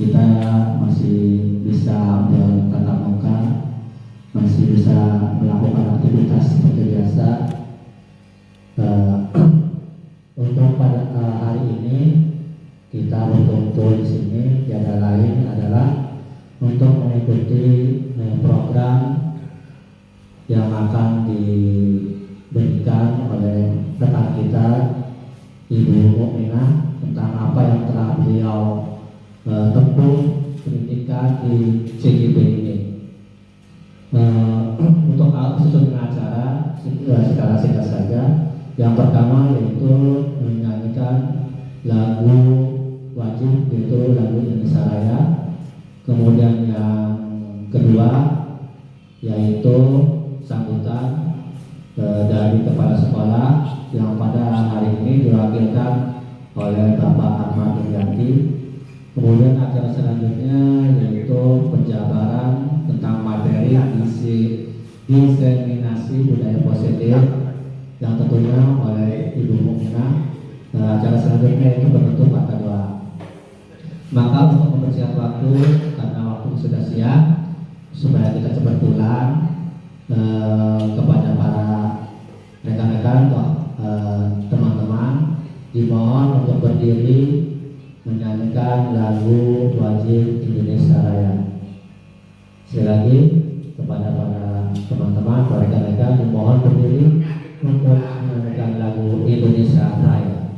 kita masih bisa bertatap muka, masih bisa melakukan aktivitas seperti biasa. Untuk pada hari ini kita berkumpul di sini tiada lain adalah untuk mengikuti program yang akan diberikan oleh rekan kita Ibu Mukminah tentang apa yang telah beliau tempuh pendidikan di CGP ini. Untuk susunan acara secara singkat saja, yang pertama yaitu menyanyikan lagu wajib, yaitu lagu Indonesia Raya. Kemudian yang kedua yaitu sambutan dari kepala sekolah yang pada hari ini diwakilkan oleh Bapak Ahmad Irianti. Kemudian acara selanjutnya yaitu penjabaran tentang materi diseminasi budaya positif yang tentunya oleh Ibu Mukminah. Acara selanjutnya itu berbentuk kata doa. Maka untuk mempersingkat waktu, karena waktu sudah siang, supaya kita cepat pulang, kepada para rekan-rekan, teman-teman, dimohon untuk berdiri menyanyikan lagu wajib Indonesia Raya. Sekali lagi kepada para teman-teman, para rekan-rekan, dimohon berdiri untuk menyanyikan lagu Indonesia Raya.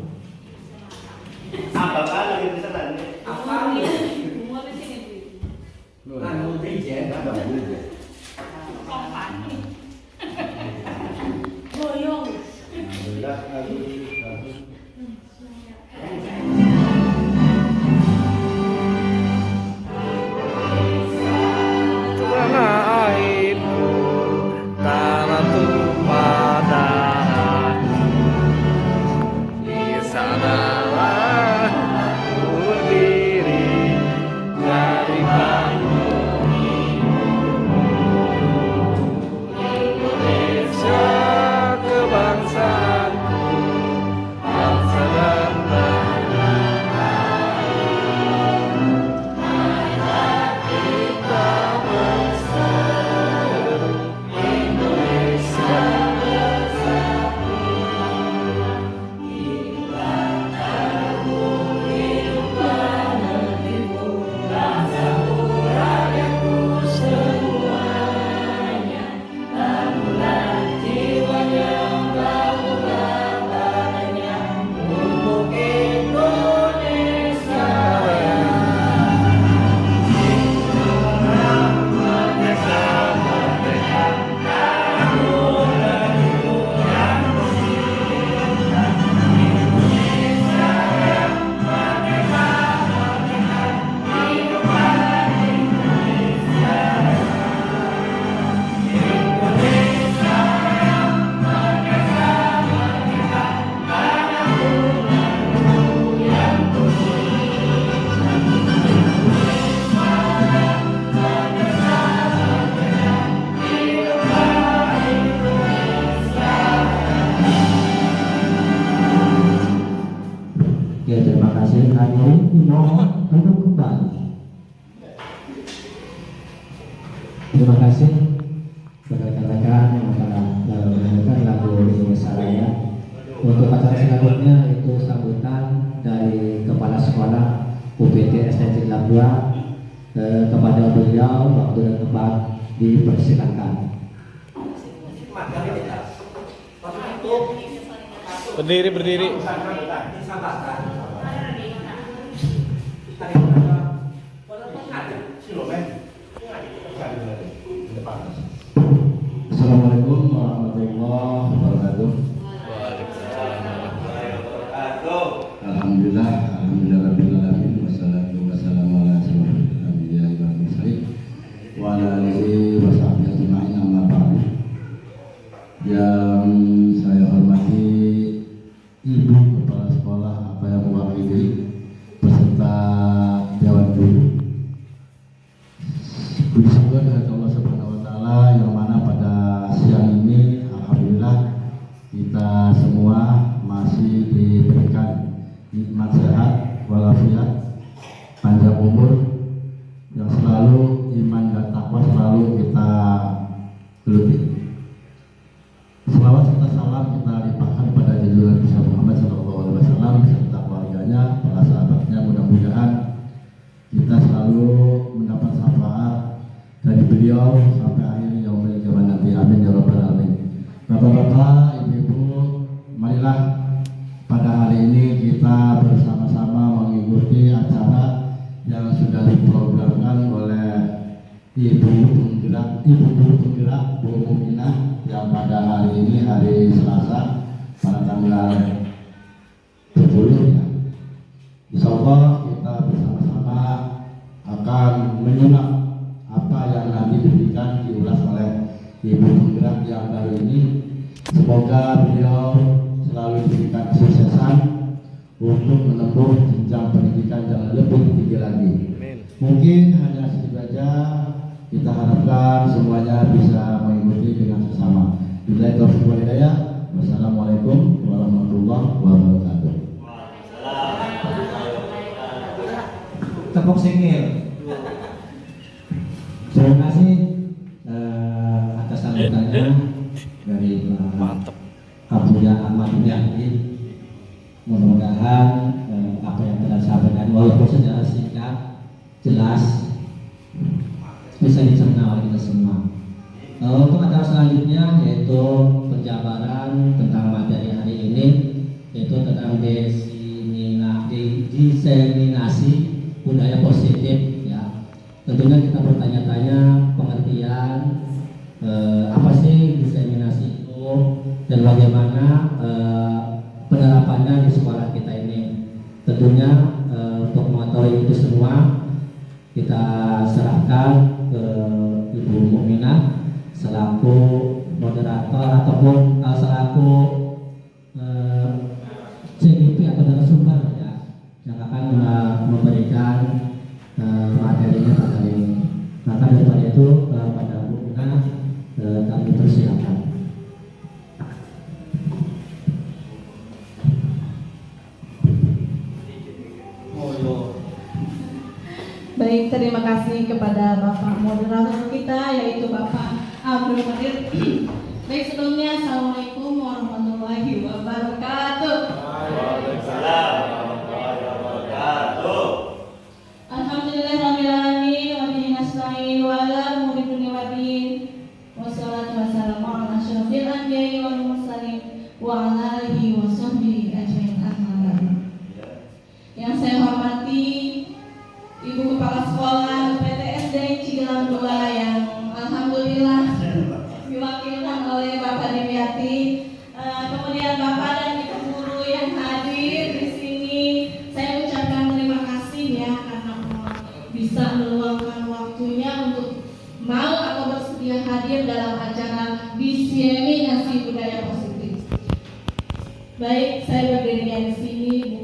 Apa lagi di sana? Apa? Anu tiga, ada dulu. Goyong. Alhamdulillah, ya, terima kasih. Hadirin dimohon duduk kembali. Terima kasih kepada rekan-rekan yang telah menyanyikan lagu Indonesia Raya. Untuk acara selanjutnya itu sambutan dari Kepala Sekolah UPT STC 2. Kepada beliau waktu dan tempat dipersilakan. Berdiri. Assalamualaikum warahmatullahi wabarakatuh. Alhamdulillah rabbil alamin, wassalatu wassalamu ala asyrofil anbiya'i wal mursalin wa ala alihi wa sahbihi ajma'in, amma ba'du. Yang saya hormati Ibu Kepala Sekolah apa yang mewakili beserta Dewan Guru. Puji syukur kepada Allah Subhanahu wa taala yang mana pada siang ini alhamdulillah kita semua masih diberikan nikmat sehat walafiat, panjang umur, beliau sampai akhir yaumil kiamat nanti. Amin ya rabbal alamin. Bapak-bapak, ibu-ibu, marilah pada hari ini kita bersama-sama mengikuti acara yang sudah diprogramkan oleh Ibu Guru Penggerak Bu Muminah yang pada hari ini hari Selasa pada tanggal 10 ya. Insya Allah kita bersama-sama akan menyimak apa yang nanti diberikan diulas oleh Ibu Penggerak yang baru ini. Semoga beliau selalu diberikan kesuksesan untuk menempuh jenjang pendidikan yang lebih tinggi lagi. Mungkin hanya segitu saja. Kita harapkan semuanya bisa mengikuti dengan sesama. Billahi taufiq wal hidayah. Wassalamualaikum warahmatullahi wabarakatuh. Tepuk singkir. Terima kasih atas sambutannya dari Mantap. Abdullah Ahmad Yahdi. Mudah-mudahan apa yang telah disampaikan walaupun secara singkat jelas bisa dicerna oleh kita semua. Untuk acara selanjutnya yaitu penjabaran tentang materi hari ini, yaitu tentang diseminasi budaya positif ya. Tentunya kita bertanya-tanya pengertian apa sih diseminasi itu dan bagaimana penerapannya di sekolah kita ini. Tentunya untuk mengetahui itu semua kita serahkan ke Ibu Muminah selaku moderator ataupun selaku CDP atau narasumber ya, yang akan memberikan materinya pada hari ini. Maka daripada itu pada Bu Muminah kami persilakan. Baik, terima kasih kepada Bapak moderator kita yaitu Bapak Abdul Qadir. Baik, sebelumnya Assalamualaikum warahmatullahi wabarakatuh. Waalaikumsalam warahmatullahi wabarakatuh. Alhamdulillahirabbil alamin wa bihi nasta'in wa ala umuri dunya waddin. Wassalatu wassalamu ala asyrofil anbiya'i wal mursalin wa ala alihi wa sahbihi ajmain. Amma ba'du. Yang saya hormati Ibu Kepala Sekolah PTSD Cigelang 2 yang alhamdulillah diwakilkan oleh Bapak Dimyati, kemudian Bapak dan Ibu guru yang hadir di sini, saya ucapkan terima kasih ya karena bisa meluangkan waktunya untuk mau atau bersedia hadir dalam acara diseminasi budaya positif. Baik, saya berdiri di sini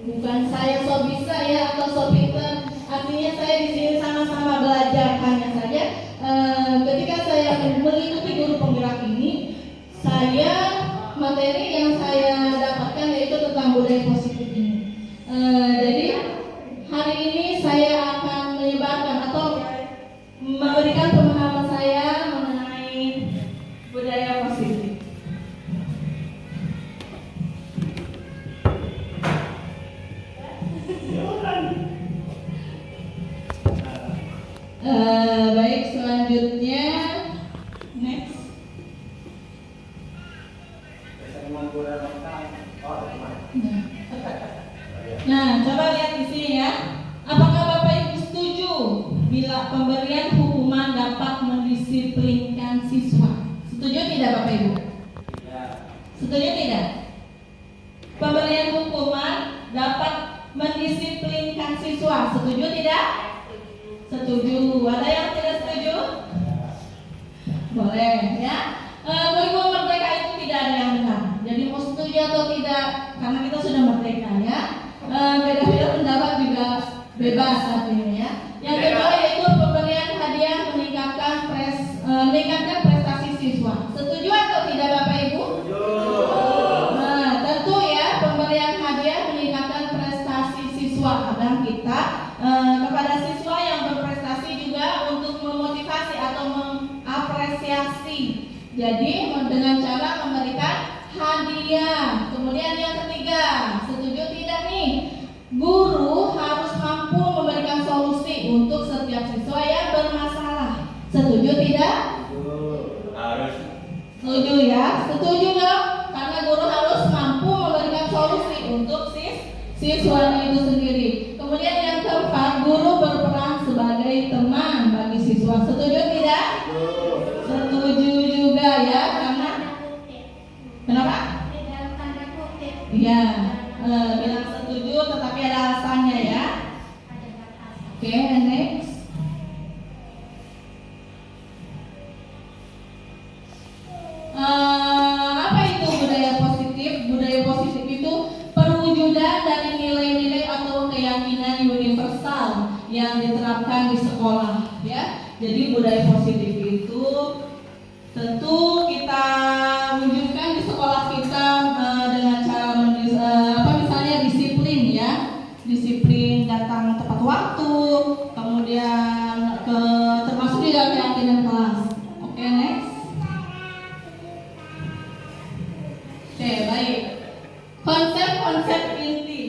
bukan saya so bisa ya atau so pinter. Artinya saya di sini sama-sama belajar. Hanya saja ketika saya mengikuti guru penggerak ini, materi yang saya dapatkan yaitu tentang budaya positif ini. Jadi hari ini saya akan menyebarkan atau memberikan pemahaman saya mengenai budaya positif. Baik, selanjutnya next. Nah, coba lihat di sini ya. Apakah Bapak Ibu setuju bila pemberian hukuman dapat mendisiplinkan siswa? Setuju tidak Bapak Ibu? Setuju tidak? Pemberian hukuman dapat mendisiplinkan siswa. Setuju tidak? Setuju. Ada yang tidak setuju? Boleh ya. Kurikulum merdeka itu tidak ada yang benar. Jadi mau setuju atau tidak, karena kita sudah merdeka ya. Beda-beda pendapat juga bebas artinya ya. Yang kedua yaitu pemberian hadiah meningkatkan prestasi siswa. Setuju atau tidak Bapak Ibu? Nah, tentu ya pemberian hadiah meningkatkan prestasi siswa. Kadang kita kepada siswa yang berprestasi juga untuk memotivasi atau mengapresiasi. Jadi dengan cara memberikan hadiah. Kemudian yang ketiga, setuju tidak nih? Guru harus mampu memberikan solusi untuk setiap siswa yang bermasalah siswanya itu sendiri. Kemudian yang keempat, guru berperan sebagai teman bagi siswa. Setuju tidak? Setuju juga ya, karena kenapa? Iya, bilang setuju tetapi ada alasannya ya. Oke, next. Apa itu budaya positif? Budaya positif itu perwujudan dari nilai-nilai atau keyakinan universal yang diterapkan di sekolah ya. Jadi budaya positif itu tentu kita wujudkan di sekolah kita dengan cara misalnya disiplin ya, disiplin datang tepat waktu, kemudian termasuk juga keyakinan kelas. Oke, next. Oke, baik. Konsep-konsep inti.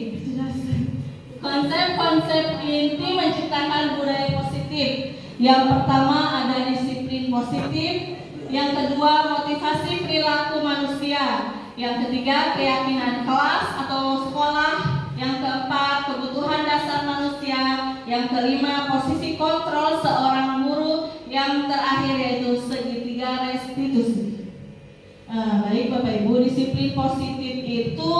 Konsep-konsep inti menciptakan budaya positif. Yang pertama ada disiplin positif. Yang kedua motivasi perilaku manusia. Yang ketiga keyakinan kelas atau sekolah. Yang keempat kebutuhan dasar manusia. Yang kelima posisi kontrol seorang guru. Yang terakhir yaitu segitiga restitusi. Baik Bapak Ibu, disiplin positif itu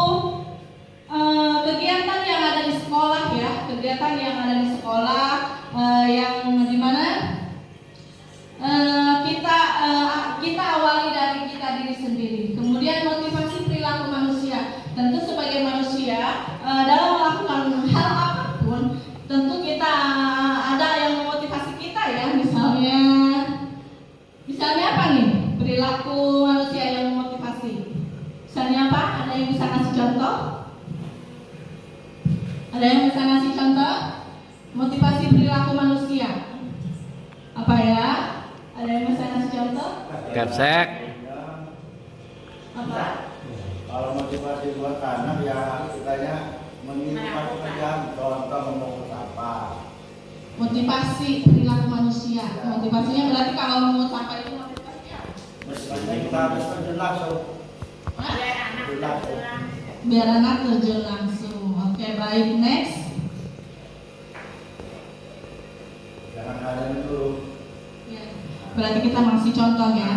kegiatan yang ada di sekolah ya, kegiatan yang ada di sekolah yang dimana kita awali dari kita diri sendiri. Kemudian motivasi perilaku manusia. Tentu sebagai manusia dalam melakukan hal apapun, tentu kita ada yang memotivasi kita ya. Misalnya apa nih? Perilaku manusia yang memotivasi. Misalnya apa? Ada yang bisa ngasih contoh? Ada yang bisa ngasih contoh? Motivasi perilaku manusia. Apa ya? Ada yang bisa ngasih contoh? Kapsek. Apa? Kalau motivasi buat anak ya kitanya mengingat pekerjaan, contoh ngomong apa. Motivasi perilaku manusia. Motivasinya berarti kalau mau sampai itu motivasinya. Motivasinya kita harus terjun langsung. Hah? Terjun langsung. Biar anak terjun langsung. Oke, baik, next. Jangan ada dulu. Ya. Berarti kita masih contoh ya.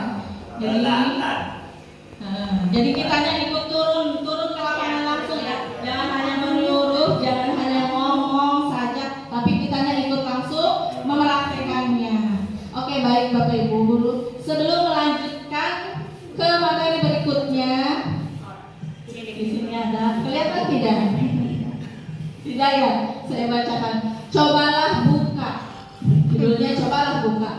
Jadi kitanya ikut turun ke lapangan langsung ya. Jangan hanya menyuruh, jangan hanya ngomong saja, tapi kitanya ikut langsung mempraktekannya. Oke, baik Bapak Ibu guru. Sebelum melanjutkan ke materi berikutnya, di sini ada, kelihatan tidak? Tidak ya? Saya bacakan. Cobalah buka. Judulnya cobalah buka.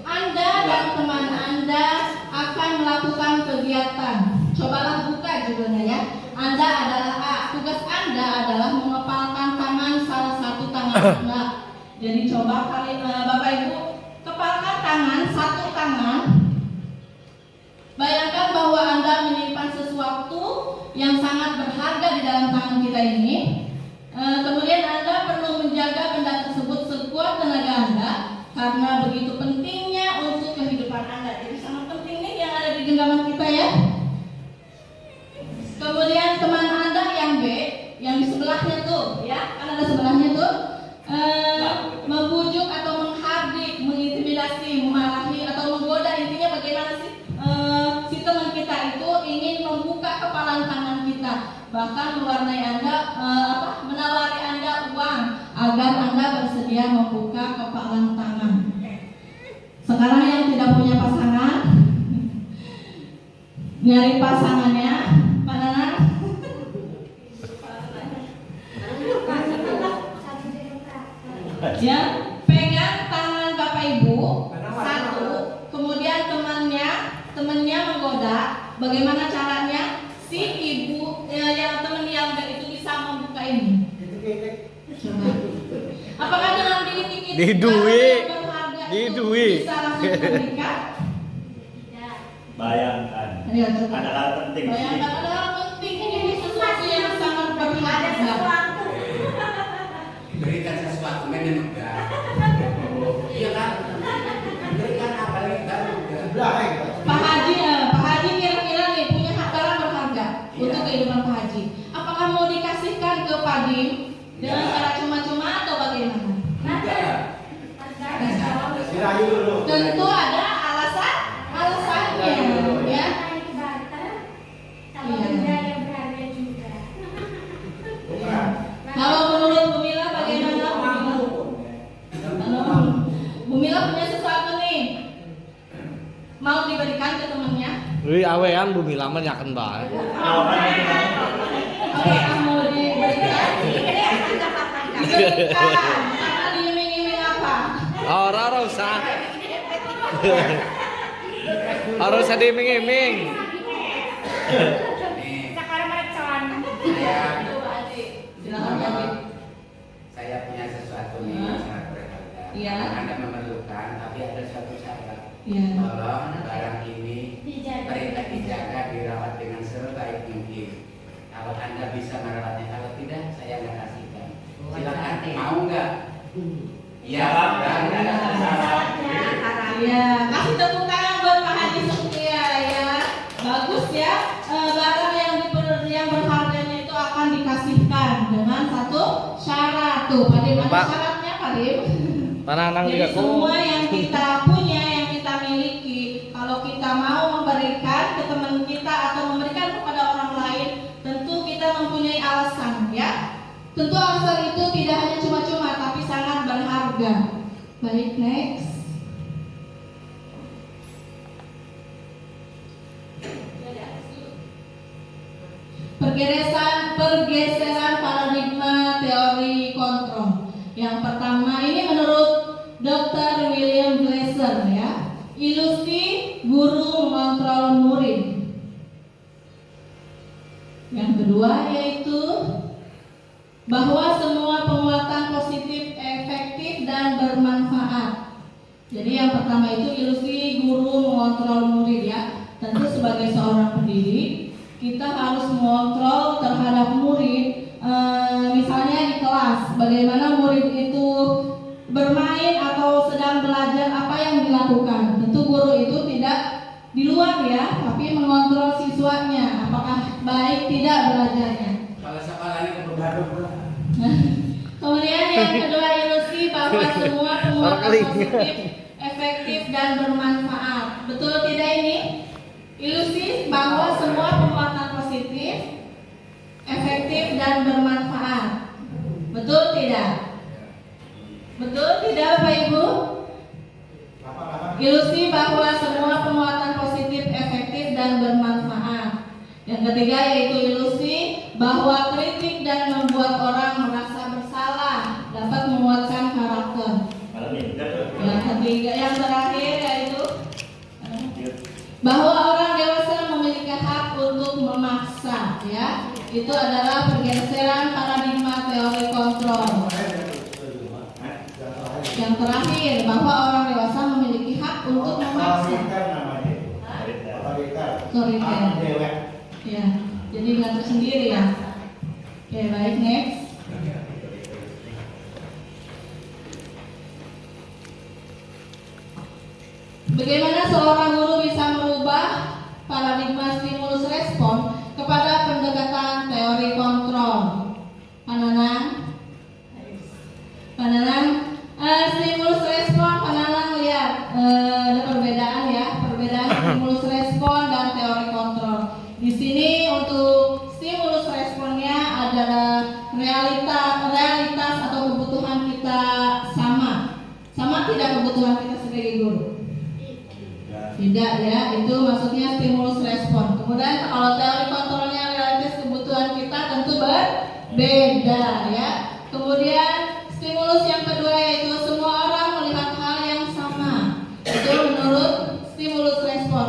Anda dan teman Anda akan melakukan kegiatan. Cobalah buka judulnya ya. Anda adalah A. Tugas Anda adalah mengepalkan tangan salah satu tangan Anda. Jadi coba Bapak Ibu kepalkan tangan satu tangan. Bayangkan bahwa Anda menyimpan sesuatu yang sangat berharga di dalam tangan kita ini. Kemudian Anda perlu menjaga benda tersebut sekuat tenaga Anda karena begitu pentingnya untuk kehidupan Anda. Jadi sangat penting nih yang ada di genggaman kita ya. Kemudian teman Anda yang B, yang di sebelahnya tuh ya, kan ada sebelahnya tuh, membujuk atau menghardik, mengintimidasi, memarahi atau menggoda. Intinya bagaimana sih si teman kita itu ingin membuka kepalan tangan kita, bahkan mewarnai Anda, menawari Anda uang agar Anda bersedia membuka kepalan tangan. Sekarang yang tidak punya pasangan, nyari pasangannya, mana? Ya, pegang tangan Bapak Ibu satu, kemudian temannya menggoda. Bagaimana caranya? Si ibu yang teman yang itu bisa membuka ini. Coba. Apakah dengan dikit-dikit Di duit. di duit bisa langsung menikah? Bayangkan. Ayo coba. Ada hal penting. Bayangkan ada hal penting, ini sesuatu yang sangat berharga. Berikan sesuatu memang enggak. Iya kan? Berikan apa lagi enggak? Pak Haji kira-kira nih punya barang berharga untuk kehidupan Pak tentu ada alasannya ya. Kalau menurut Bu Mila bagaimana? Bu Mila punya sesuatu nih, mau diberikan ke temannya. Wih, awean Bu Mila mah nyaken bae. Oke, mau diberikan. Diberikan. Karena diiming-iming apa? Ora usah. Ora usah diiming-iming. Silakan Adik. Saya punya sesuatu nih yang sangat berharga. Iya. Anda memerlukan, tapi ada suatu syarat. Iya. Tolong barang ini mereka dijaga, dirawat dengan sebaik mungkin. Kalau Anda bisa merawatnya, kalau tidak, saya nggak kasihkan. Silakan, mau nggak? Iya, Iya, kasih tepuk tangan buat Pak Haji Setia ya. Bagus ya. Barang yang berharganya itu akan dikasihkan dengan satu syarat tuh. Padim, ada Pak. syaratnya Padim. Pananang Jadi juga kok. semua yang kita punya, yang kita miliki, kalau kita mau memberikan ke teman kita atau memberikan kepada orang lain, tentu kita mempunyai alasan ya. Tentu alasan itu tidak hanya cuma-cuma, tapi sangat berharga. Baik, next. Pergeseran paradigma teori kontrol. Yang pertama ini menurut Dr. William Glasser ya, ilusi guru mengontrol murid. Yang kedua yaitu bahwa semua penguatan positif efektif dan bermanfaat. Jadi yang pertama itu ilusi guru mengontrol murid ya. Tentu sebagai seorang pendidik kita harus mengontrol terhadap murid. Misalnya di kelas, bagaimana murid itu bermain atau sedang belajar, apa yang dilakukan. Tentu guru itu tidak di luar ya, tapi mengontrol siswanya, apakah baik tidak belajarnya. Kalau sekolahnya kebebasan. Kemudian yang kedua ilusi bahwa semua penguatan positif, efektif dan bermanfaat. Betul tidak ini? Ilusi bahwa semua penguatan positif, efektif dan bermanfaat. Betul tidak? Betul tidak Bapak Ibu? Ilusi bahwa semua penguatan positif, efektif dan bermanfaat. Yang ketiga yaitu ilusi bahwa kritik dan membuat orang merasa bersalah dapat menguatkan karakter. Yang ketiga, yang terakhir yaitu bahwa orang dewasa memiliki hak untuk memaksa ya. Itu adalah pergeseran paradigma teori kontrol. Yang terakhir bahwa orang dewasa memiliki hak untuk memaksa. Otoriter. Ya, jadi ngatur sendiri ya. Oke, baik, next. Bagaimana seorang guru bisa merubah paradigma stimulus respon kepada pendekatan teori kontrol? Pananang, stimulus respon, Pananang lihat ada perbedaan ya, perbedaan stimulus respon dan teori kontrol. Di sini untuk stimulus responnya adalah realitas atau kebutuhan kita sama tidak kebutuhan kita sebagai guru? Tidak ya, itu maksudnya stimulus respon. Kemudian kalau teori kontrolnya realitas kebutuhan kita tentu berbeda ya. Kemudian stimulus yang kedua yaitu semua orang melihat hal yang sama. Itu menurut stimulus respon.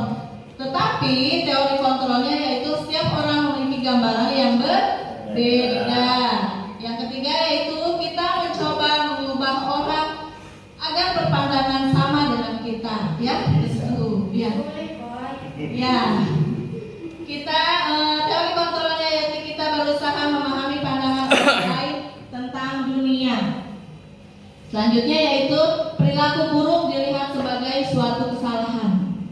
Tetapi teori kontrolnya yaitu setiap orang memiliki gambaran yang berbeda. Yang ketiga yaitu kita mencoba mengubah orang agar berpandangan sama dengan kita ya. Ya. Ya. Kita teori kontrolnya yaitu kita berusaha memahami pandangan orang lain tentang dunia. Selanjutnya yaitu perilaku buruk dilihat sebagai suatu kesalahan.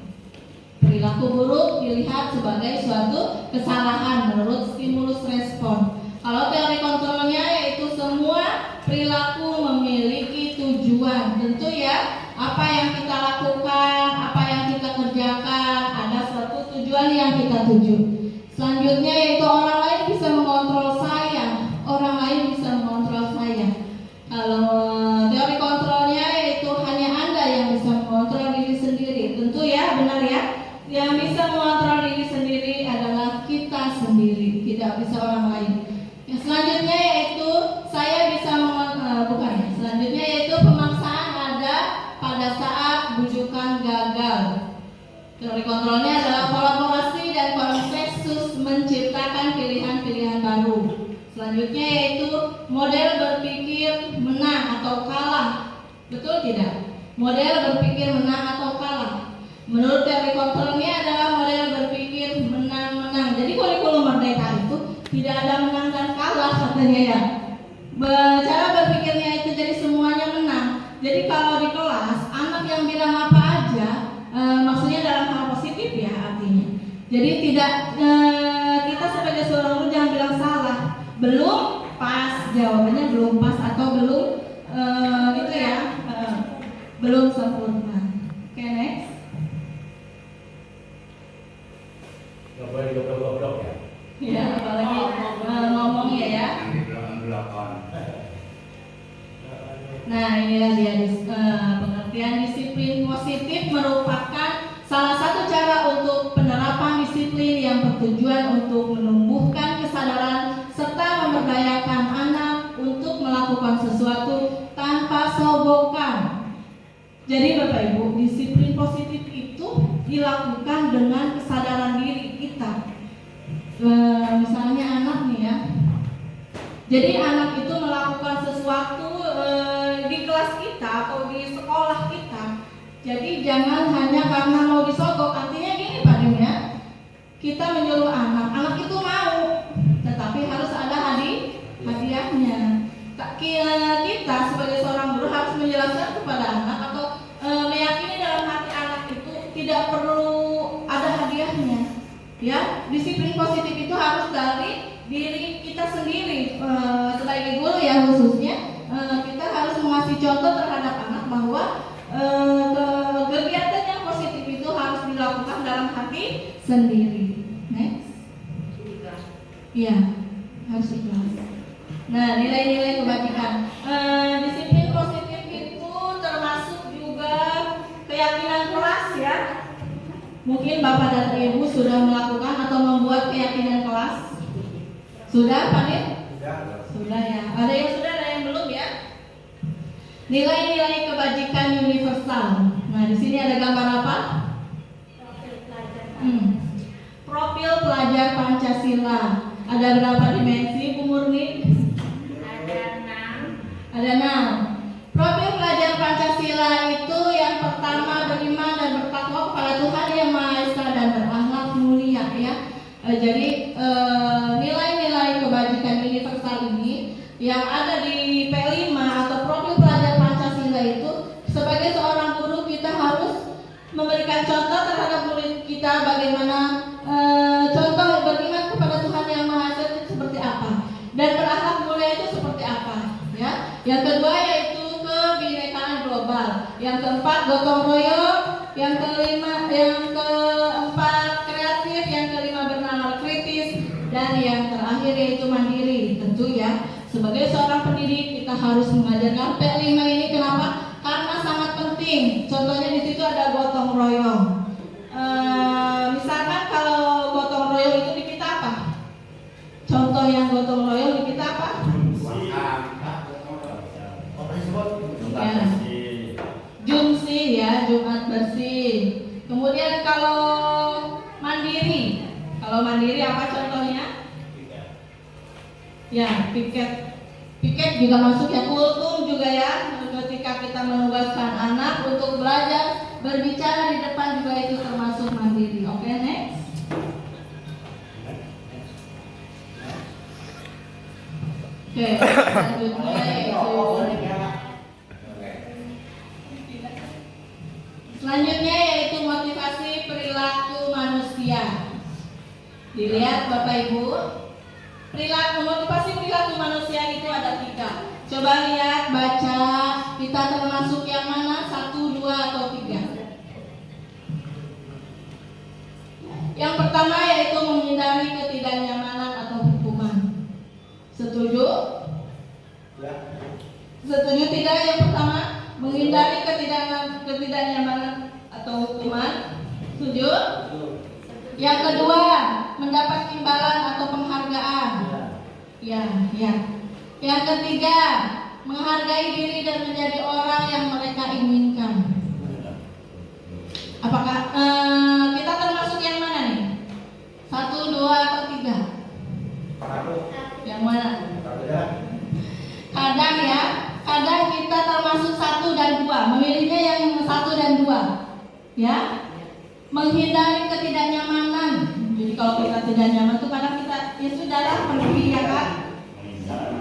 Perilaku buruk dilihat sebagai suatu kesalahan menurut stimulus respon. Kalau teori kontrolnya yaitu semua perilaku memiliki tujuan. Tentu ya, apa yang kita lakukan, apa yang kita kerjakan, ada suatu tujuan yang kita tuju. Selanjutnya yaitu orang lain bisa mengontrol saya, orang lain bisa mengontrol saya. Kalau teori kontrolnya yaitu hanya Anda yang bisa mengontrol diri sendiri. Tentu ya, benar ya. Yang bisa mengontrol diri sendiri adalah kita sendiri, tidak bisa orang lain. Yang selanjutnya yaitu saya bisa bukan ya. Selanjutnya yaitu pemaksaan ada pada saat bujukan gagal. Teori kontrolnya adalah kolaborasi dan konsensus menciptakan pilihan-pilihan baru. Selanjutnya yaitu model berpikir menang atau kalah. Betul tidak? Model berpikir menang atau kalah. Menurut teori kontrolnya adalah model berpikir menang-menang. Jadi kurikulum merdeka itu tidak ada menang dan kalah katanya ya. Cara berpikirnya itu jadi semuanya menang. Jadi kalau di kelas anak yang bilang apa aja, maksudnya dalam hal positif ya artinya. Jadi tidak kita sebagai seorang guru jangan bilang salah. Belum pas, jawabannya belum pas atau belum itu ya, belum sempurna. Oke, next. Gak boleh goblok-goblok ya. Ya, apalagi ngomong ya. Nanti belum belakon. Nah, inilah dia pengertian disiplin positif merupakan salah satu cara untuk penerapan disiplin yang bertujuan untuk menumbuhkan kesadaran serta memberdayakan anak untuk melakukan sesuatu tanpa sogokan. Jadi Bapak Ibu, disiplin positif itu dilakukan dengan kesadaran diri kita. Misalnya anak nih ya. Jadi anak itu melakukan sesuatu di kelas kita atau di sekolah kita. Jadi jangan hanya karena mau disogok. Artinya gini Pak Dim ya. Kita menyuruh anak itu mau, tetapi harus ada hadiahnya. Kita sebagai seorang guru harus menjelaskan kepada anak atau meyakini dalam hati anak itu tidak perlu ada hadiahnya. Ya, disiplin positif itu harus dari diri kita sendiri. Sebagai guru ya khususnya kita harus mengasih contoh terhadap anak bahwa kegiatan yang positif itu harus dilakukan dalam hati sendiri. Next. Iya, harus ikhlas. Nah, nilai-nilai kebajikan. Disiplin positif itu termasuk juga keyakinan kelas ya. Mungkin Bapak dan Ibu sudah melakukan atau membuat keyakinan kelas. Sudah, Pak Dim? Sudah ya. Ada yang sudah, ada yang belum ya? Nilai-nilai kebajikan universal. Nah, di sini ada gambar apa? Profil pelajar Pancasila. Ada berapa dimensi, Bu Murni? Ada 6. Profil pelajar Pancasila itu yang pertama beriman dan bertakwa kepada Tuhan Yang Maha Esa dan berakhlak mulia ya. Jadi nilai-nilai kebajikan universal ini yang ada di P5 atau profil pelajar Pancasila itu sebagai seorang guru kita harus memberikan contoh terhadap murid kita bagaimana contoh beriman kepada Tuhan Yang Maha Esa itu seperti apa dan berakhlak mulia itu seperti apa ya. Yang kedua yaitu kebinekaan global, yang keempat gotong royong, yang keempat kreatif, yang kelima bernalar kritis, dan yang terakhir yaitu mandiri. Tentu ya, sebagai seorang pendidik kita harus mengajarkan P5 ini. Kenapa? Karena sangat penting. Contohnya di situ ada gotong royong. Misalkan kalau gotong royong itu di kita apa? Contoh yang gotong royong di kita apa? Ya. Jumsi ya, Jumat bersih. Kemudian kalau mandiri apa contohnya? Ya, piket juga masuk ya, kultum juga ya. Ketika kita menugaskan anak untuk belajar berbicara di depan juga itu termasuk mandiri. Oke, next. Oke, selanjutnya yaitu motivasi perilaku manusia. Dilihat Bapak Ibu, motivasi perilaku manusia itu ada 3. Coba lihat, baca, kita kita termasuk yang mana? 1, 2, atau 3? Yang pertama yaitu menghindari ketidaknyamanan atau hukuman. Setuju? Setuju tidak yang pertama? Menghindari ketidaknyamanan atau hukuman. Setuju? Yang kedua, mendapat imbalan atau penghargaan. Ya. Yang ketiga, menghargai diri dan menjadi orang yang mereka inginkan. Apakah kita termasuk yang mana nih? 1, 2, atau 3? Yang mana? Kadang kita termasuk 1 dan 2. Memilihnya yang 1 dan 2. Ya. Menghindari ketidaknyamanan. Jadi kalau kita tidak nyaman itu kadang kita ya sudahlah pergi ya kan?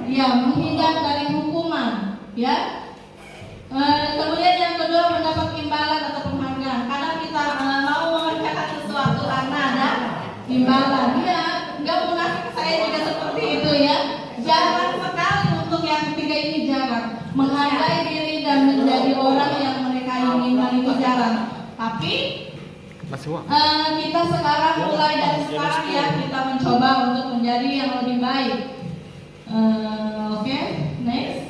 Ya, menghindar dari hukuman. Ya. Kemudian yang kedua mendapat imbalan atau penghargaan. Kadang kita mau mengerjakan sesuatu karena ada imbalan. Ya, enggak munafik, saya juga seperti itu ya. Jarang sekali untuk yang ketiga ini jarang. Menghargai diri dan menjadi orang yang mereka inginkan itu jarang. Tapi kita sekarang mulai dari sekarang ya kita mencoba untuk menjadi yang lebih baik. Oke, next.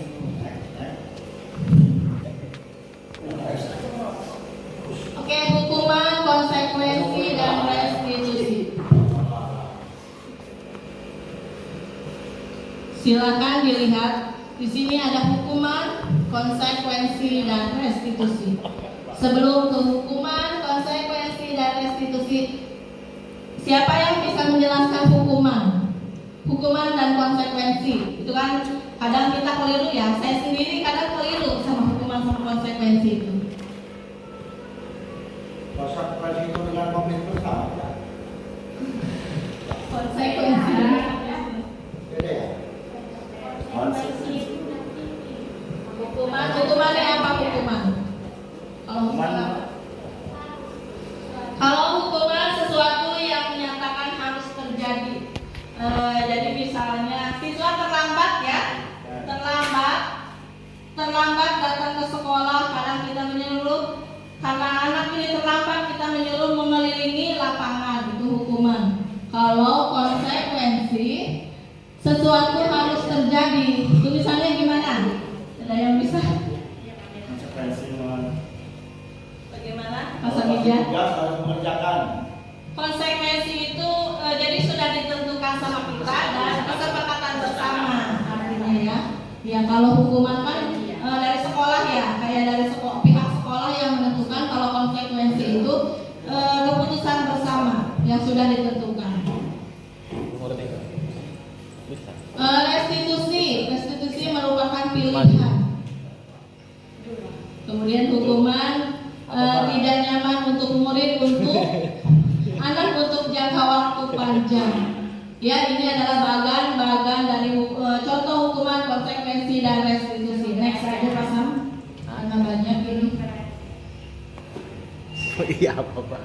Oke, hukuman, konsekuensi, dan restitusi. Silakan dilihat. Di sini ada hukuman, konsekuensi, dan restitusi. Sebelum ke hukuman, konsekuensi, dan restitusi, siapa yang bisa menjelaskan hukuman dan konsekuensi? Itu kan kadang kita keliru ya. Saya sendiri kadang keliru sama hukuman sama konsekuensi itu. Konsekuensi itu dengan komitmen sama. Konsekuensi. Beda ya? Hukumannya apa hukuman? Kalau hukuman sesuatu yang menyatakan harus terjadi. Jadi misalnya siswa terlambat ya, terlambat datang ke sekolah, kadang kita menyuruh karena anak ini terlambat kita menyuruh mengelilingi lapangan, itu hukuman. Kalau konsekuensi sesuatu harus terjadi, itu misalnya gimana? Ada yang bisa? Bagaimana? Pasang hijau. Harus mengerjakan. Konsekuensi itu jadi sudah ditentukan sama kita dan kesepakatan bersama artinya ya. Ya kalau hukuman kan dari sekolah ya, kayak dari pihak sekolah yang menentukan. Kalau konsekuensi itu keputusan bersama yang sudah ditentukan. Restitusi merupakan pilihan. Kemudian hukuman tidak nyaman untuk murid, untuk anak untuk jangka waktu panjang. Ya, ini adalah bagan-bagan dari contoh hukuman, konsekuensi, dan restitusi. Next aja Pak Sam, karena banyak ini. Iya apa Pak?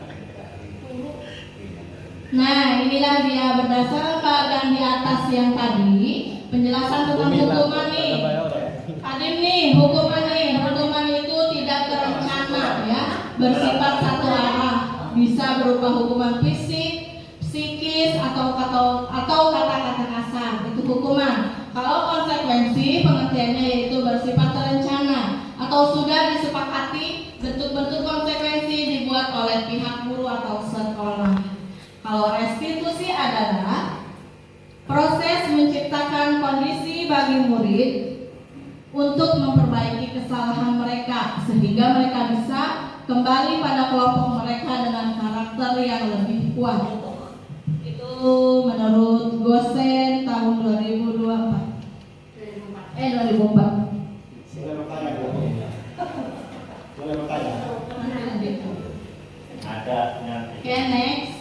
Nah, inilah dia berdasarkan bagan di atas yang tadi, penjelasan tentang hukuman nih. Hadim nih, hukuman itu tidak terencana ya, bersifat satu arah, bisa berupa hukuman fisik, psikis atau kata-kata kasar, itu hukuman. Kalau konsekuensi pengertiannya yaitu bersifat terencana atau sudah disepakati, bentuk-bentuk konsekuensi dibuat oleh pihak guru atau sekolah. Kalau restitusi adalah proses menciptakan kondisi bagi murid untuk memperbaiki kesalahan mereka sehingga mereka bisa kembali pada kelompok mereka dengan karakter yang lebih kuat. Itu menurut Gosen tahun 2004. 2004. Boleh bertanya? Ada nanti. Oke, next.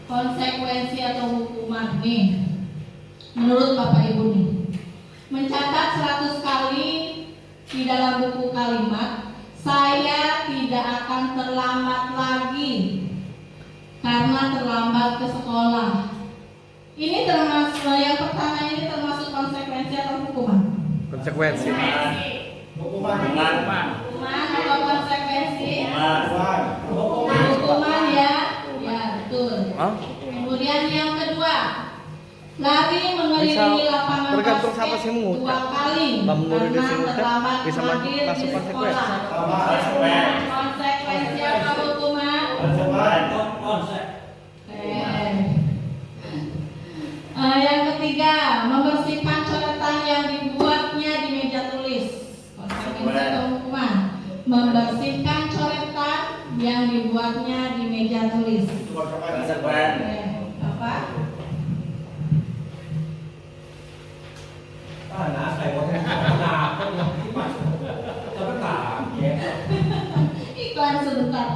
Konsekuensi atau hukuman nih. Menurut Bapak Ibu nih, mencatat 100 kali di dalam buku kalimat, saya tidak akan terlambat lagi karena terlambat ke sekolah. Ini termasuk yang pertama, ini termasuk konsekuensi atau hukuman? Konsekuensi. Hukuman atau konsekuensi? Hukuman ya, ya betul. Hah? Kemudian yang kedua, lari mengelilingi Bisa lapangan tergantung siapa basket sih mengucap. 2 kali Lamun murid di karena sini teh terlambat bisa hadir masuk di konsekuensi. sekolah. Konsekuensi apa hukuman? Yang ketiga, membersihkan coretan yang dibuatnya di meja tulis. Konsekuensi atau hukuman? Membersihkan coretan yang dibuatnya di meja tulis. Apa? Iklan sebentar.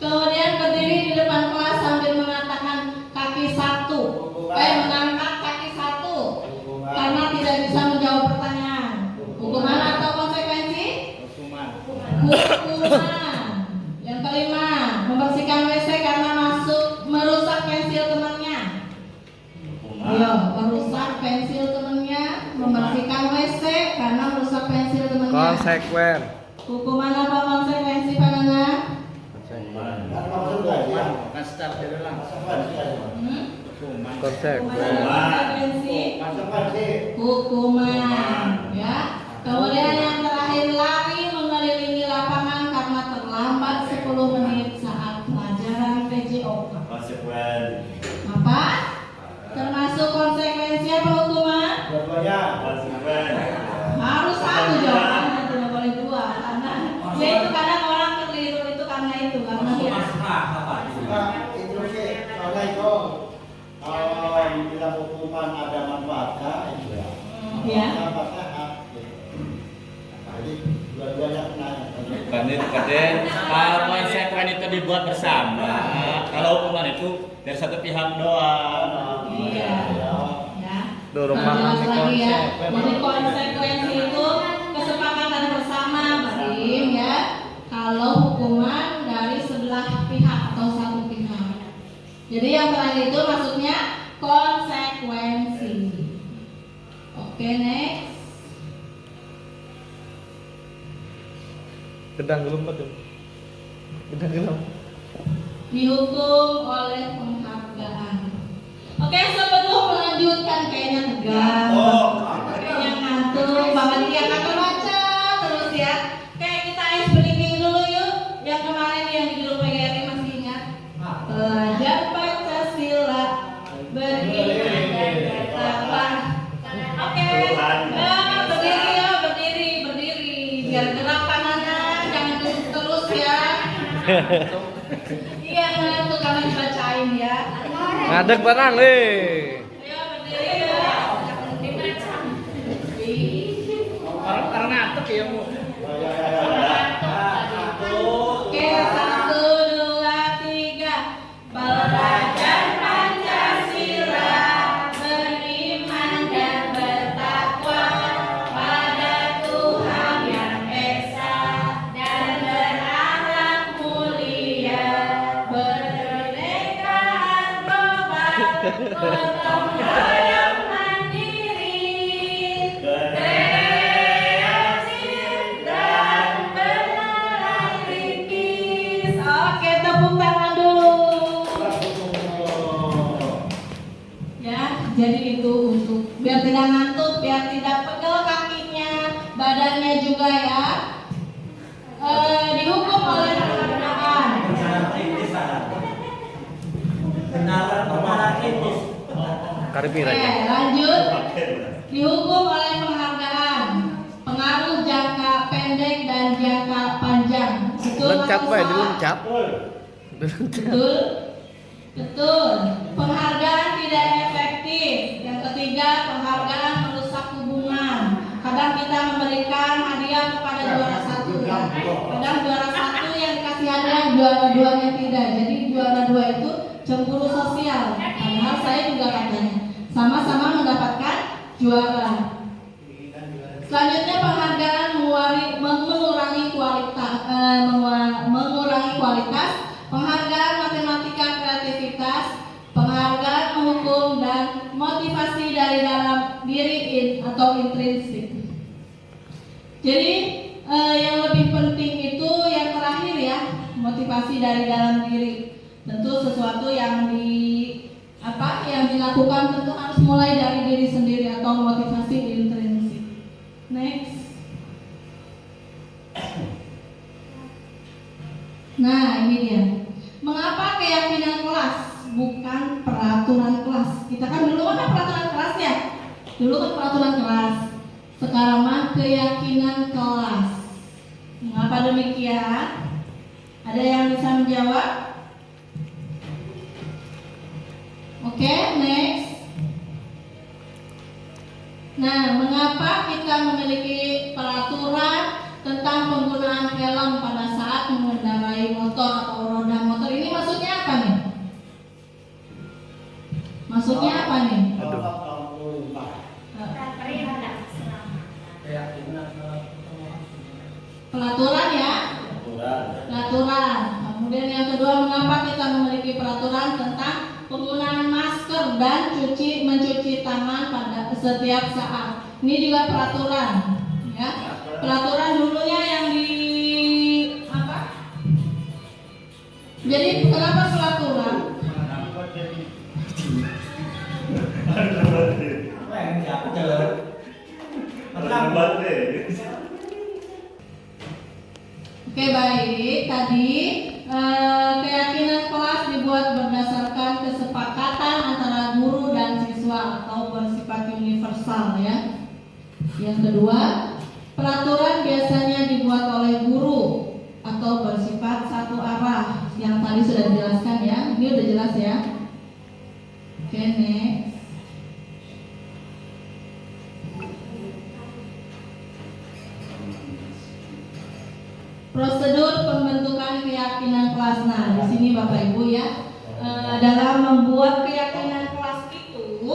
Kemudian berdiri di depan kelas sambil mengatakan kaki satu. Mengangkat kaki satu karena tidak bisa menjawab pertanyaan. Hukuman atau konsekuensi? Hukuman. Yang kelima, membersihkan WC karena merusak pensil temannya. Ayo, merusak pensil temannya, membersihkan WC karena merusak pensil temannya. Konsekuen. Hukuman apa konsekuensi Pak Nana? Konsekuensi hukuman ya. Kemudian yang terakhir, lari mengelilingi lapangan karena terlambat 10 menit saat pelajaran PJOK. Apa? Termasuk konsekuensi apa hukuman? Harus satu jawabannya, tidak boleh dua karena ya itu kadang orang keliru itu karena ya. Kalau dibilang hukuman ada manfaatnya, itu ya. Ya. Manfaatnya hak. Jadi dua-duanya kena. Kalau konsekuen itu dibuat bersama, kalau hukuman itu dari satu pihak doang. Iya. Ya. Dorong Nah, jelas mahal lagi ya. konsekuensi. Jadi konsekuensi itu kesepakatan bersama, Badim ya. Kalau hukuman dari sebelah pihak atau satu pihak. Jadi yang terakhir itu maksudnya konsekuensi. Oke, next. Gedang gelem betul. Gedang gelem. Dihukum oleh penghargaan. Oke, sebelum melanjutkan kayaknya tegang, kayaknya ngantuk banget ya, kakak baca terus ya. Kayak kita ice breaking dulu yuk. Yang kemarin yang di grup PGRI masih ingat? Pelajar Pancasila berdiri dan bertakwa. Oke, berdiri ya, berdiri, biar gerak tangannya, jangan duduk terus ya. Iya, ngantuk karena dibacain ya. Ngadeg barang le. Ayo berdiri ya. Orang ngantuk ya mu. Oke, 1, 2, 3. Belajar Pancasila, beriman dan bertakwa pada Tuhan yang Esa dan berakhlak mulia, berkenekaan global, gotong royong mandiri, kreatif dan beneran kritis. Oke, tepuk tangan dulu. Ya, jadi itu untuk biar tidak ngantuk, biar tidak pegel kakinya, badannya juga ya. Dihukum oleh penghargaan. Karipir Oke, aja. lanjut. Dihukum oleh penghargaan, pengaruh jangka pendek dan jangka panjang. Betul, Lencat Pak bae, Musa? dilencat. Betul. Betul. Penghargaan tidak efektif. Yang ketiga, penghargaan merusak hubungan. Kadang kita memberikan hadiah kepada juara satu ya. Kadang juara satu yang dikasih hadiah, juara duanya tidak. Jadi juara dua itu cemburu sosial. Padahal saya juga katanya sama-sama mendapatkan juara. Selanjutnya penghargaan mengurangi kualitas, penghargaan matematika kreativitas, penghargaan menghukum dan motivasi dari dalam diri atau intrinsik. Jadi motivasi dari dalam diri. Tentu sesuatu yang dilakukan tentu harus mulai dari diri sendiri atau motivasi intrinsik. Next. Nah, ini dia. Mengapa keyakinan kelas bukan peraturan kelas? Kita kan dulu kan peraturan kelas ya. Dulu kan peraturan kelas. Sekarang mah keyakinan kelas. Mengapa demikian? Ada yang bisa menjawab? Oke, next. Nah, mengapa kita memiliki peraturan tentang penggunaan helm pada saat mengendarai motor atau roda motor? Ini maksudnya apa nih? Maksudnya apa nih? Pelaturan ya? Pelaturan. Kemudian yang kedua, mengapa kita memiliki peraturan tentang penggunaan masker dan mencuci tangan pada setiap saat? Ini juga peraturan, ya. Peraturan dulunya yang Jadi kenapa peraturan? Oke, baik. Tadi keyakinan kelas dibuat berdasarkan kesepakatan antara guru dan siswa atau bersifat universal ya. Yang kedua, peraturan biasanya dibuat oleh guru atau bersifat satu arah. Yang tadi sudah dijelaskan ya. Ini udah jelas ya. Oke, next. Prosedur pembentukan keyakinan kelas. Nah, di sini Bapak Ibu ya, dalam membuat keyakinan kelas itu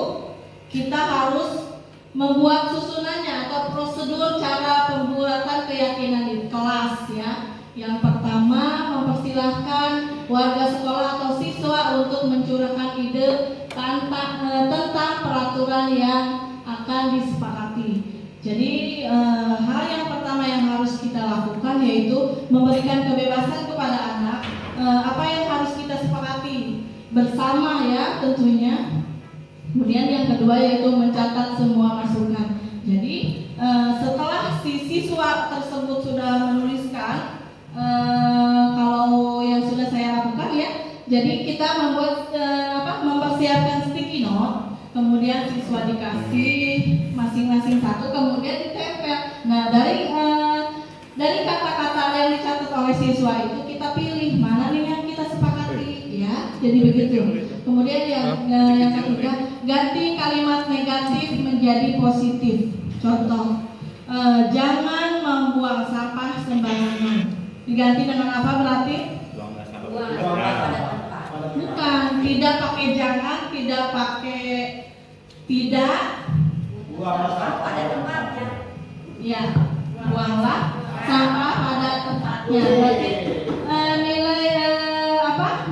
kita harus membuat susunannya atau prosedur cara pembuatan keyakinan di kelas ya. Yang pertama, mempersilahkan warga sekolah atau siswa untuk mencurahkan ide tentang peraturan yang akan disepakati. Jadi hal yang pertama yang harus kita lakukan yaitu memberikan kebebasan kepada anak apa yang harus kita sepakati bersama ya tentunya. Kemudian yang kedua yaitu mencatat semua masukan. Jadi setelah si siswa tersebut sudah menuliskan kalau yang sudah saya lakukan ya, jadi kita membuat mempersiapkan sticky note. Kemudian siswa dikasih masing-masing satu, kemudian ditempel. Nah, dari kata-kata yang dicatat oleh siswa itu kita pilih mana nih yang kita sepakati ya. Jadi begitu. Kemudian yang ketiga, ganti kalimat negatif menjadi positif. Contoh, jangan membuang sampah sembarangan. Diganti dengan apa berarti? Bukan, tidak pakai jangan, tidak pakai tidak. Buanglah pada tempatnya. Ya, buanglah sampah pada tempatnya. Berarti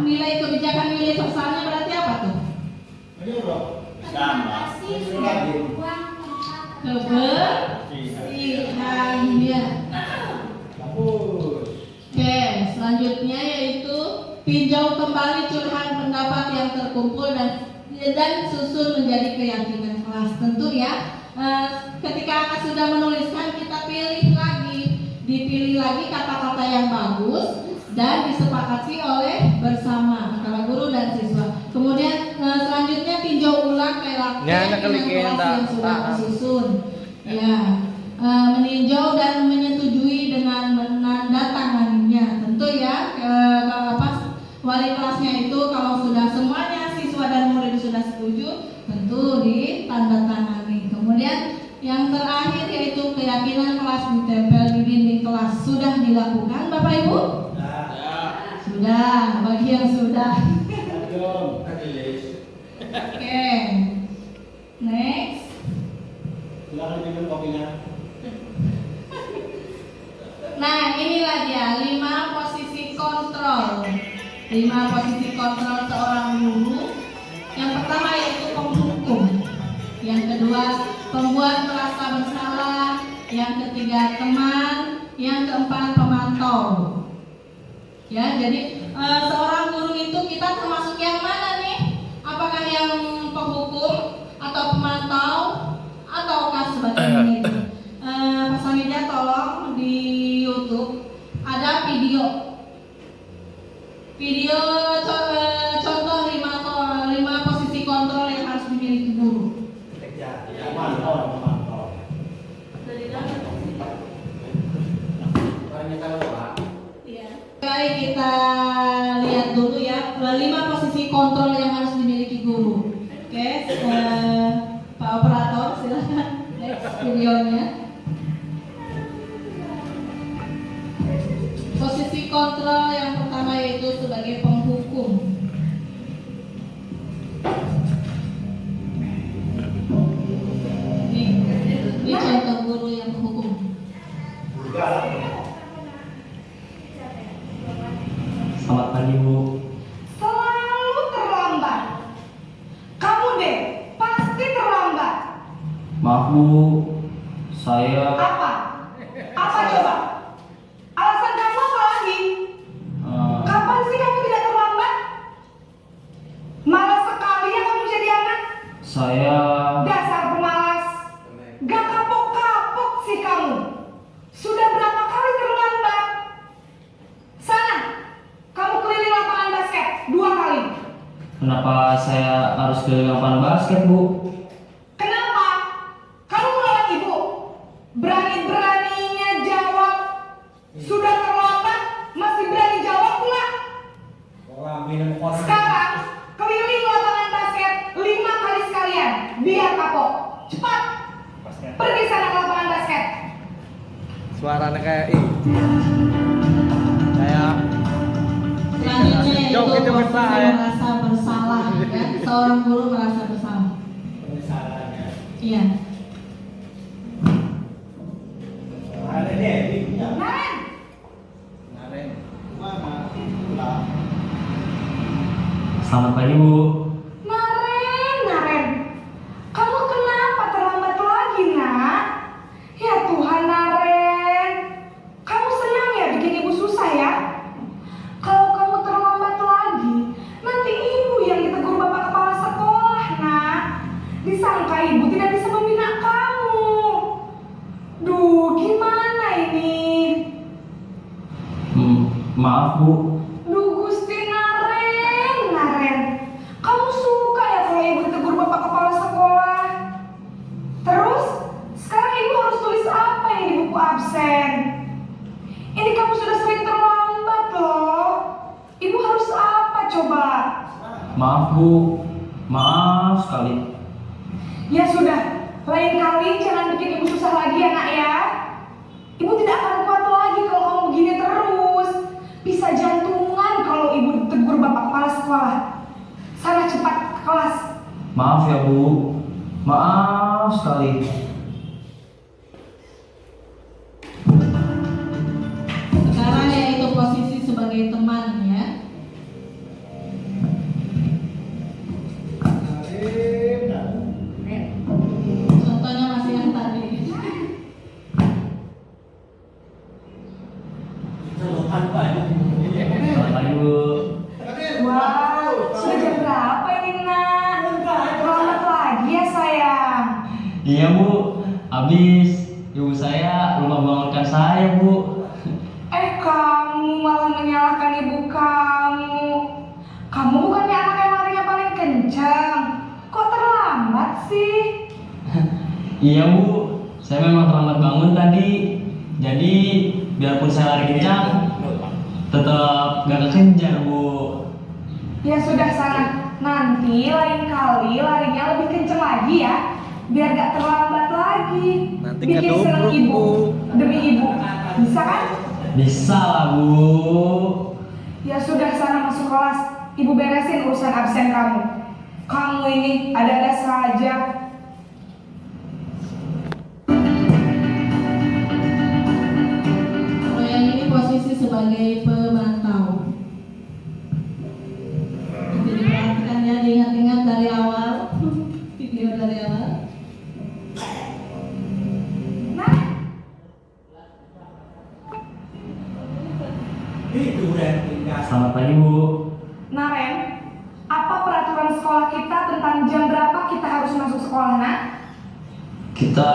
nilai kebijakan universalnya berarti apa tuh? Kebersihan dia. Oke, selanjutnya yaitu tinjau kembali curahan pendapat yang terkumpul dan susun menjadi keyakinan kelas. Tentu ya, ketika anak sudah menuliskan kita dipilih lagi kata-kata yang bagus dan disepakati oleh bersama antara guru dan siswa. Kemudian selanjutnya tinjau ulang keyakinan kelas yang sudah disusun. Ya, meninjau dan menyetujui dengan menandatanganinya. Tentu ya, wali kelasnya itu kalau sudah semuanya siswa dan murid sudah setuju, tentu ditandatangani. Kemudian yang terakhir yaitu keyakinan kelas ditempel di dinding kelas. Sudah dilakukan Bapak Ibu? Sudah, bagi yang sudah. Oke, next. Silakan diminum kopinya. Nah, inilah dia 5 posisi kontrol. 5 posisi kontrol seorang guru. Yang pertama yaitu penghukum. Yang kedua, pembuat merasa bersalah. Yang ketiga, teman. Yang keempat, pemantau. Ya, jadi seorang guru itu kita termasuk yang mana nih? Apakah yang penghukum atau pemantau ataukah sebagainya itu? Pak Samija tolong di YouTube ada video contoh 5 posisi kontrol yang harus dimiliki guru. Iya. Baik, kita lihat dulu ya 5 posisi kontrol yang harus dimiliki guru. Oke, Pak Operator silakan next videonya. Posisi kontrol yang pertama yaitu sebagai penghukum. Ini contoh guru yang menghukum. Selamat pagi Bu. Selalu terlambat. Kamu deh, pasti terlambat. Maaf Bu, saya Apa? Apa coba? Alasan kamu apa lagi? Kapan sih kamu tidak terlambat? Malas sekali ya kamu jadi anak. saya Dasar pemalas. Gak kapok-kapok sih kamu. Sudah berapa kali terlambat? Sana, kamu keliling lapangan basket 2 kali. kenapa saya harus ke lapangan basket Bu? Kenapa? Kamu melawan ibu. Berani-beraninya jawab. Sudah terlambat, masih berani jawab pula. Sekarang, keliling lapangan basket 5 kali sekalian. Biar kapok. Cepat. Pergi sana ke lapangan basket. Suaranya kayak kayak Selanjutnya yaitu Joget, joget, Pak, posisi ya. merasa bersalah, ya. Seorang guru merasa bersalah. Iya. Naren, Selamat pagi Bu. Naren. Kamu kenapa terlambat lagi, nak? Ya Tuhan, Naren. Kamu senang ya bikin ibu susah ya? Kalau kamu terlambat lagi, nanti ibu yang ditegur bapak kepala sekolah, nak. Disangka ibu tidak bisa membina kamu. Duh, gimana ini? Maaf Bu. Duh, Gusti Naren. Kamu suka ya kalau ibu ditegur bapak kepala sekolah? Terus, sekarang ibu harus tulis apa yang di buku absen? Ini kamu sudah sering terlambat loh. Ibu harus apa coba? Maaf Bu. Maaf sekali. Ya sudah, lain kali jangan bikin ibu susah lagi ya nak ya. Ibu tidak akan kuat lagi kalau kamu begini terus. Bisa jantungan kalau ibu ditegur bapak kepala sekolah. Sana cepat ke kelas. Maaf ya Bu. Maaf sekali. Sekarang yaitu posisi sebagai teman, ya. Contohnya masih yang tadi. Selamat pagi Bu. Wow, sudah jam berapa ini nak? Terlambat lagi ya sayang. Iya Bu. Habis ibu saya lupa bangunkan saya Bu. Kamu malah menyalahkan ibu kamu. Kamu bukannya anak yang larinya paling kencang. Kok terlambat sih? Iya Bu. Saya memang terlambat bangun tadi. Jadi biarpun saya lari kencang, tetap gak kekejar Bu. Ya sudah sana. Nanti lain kali larinya lebih kencang lagi ya. Biar gak terlambat lagi. Nanti Bikin seneng kedobrok, ibu. Bu. Demi ibu. Bisa kan? Bisa lah Bu. Ya sudah sana masuk kelas. Ibu beresin urusan absen kamu. Kamu ini ada-ada saja. Kalau yang ini posisi sebagai pemantau. Jadi diperhatikan ya, diingat-ingat dari awal. Video dari awal. Nah, Itu berarti Selamat pagi Bu. Naren, apa peraturan sekolah kita tentang jam berapa kita harus masuk sekolah, nak? Kita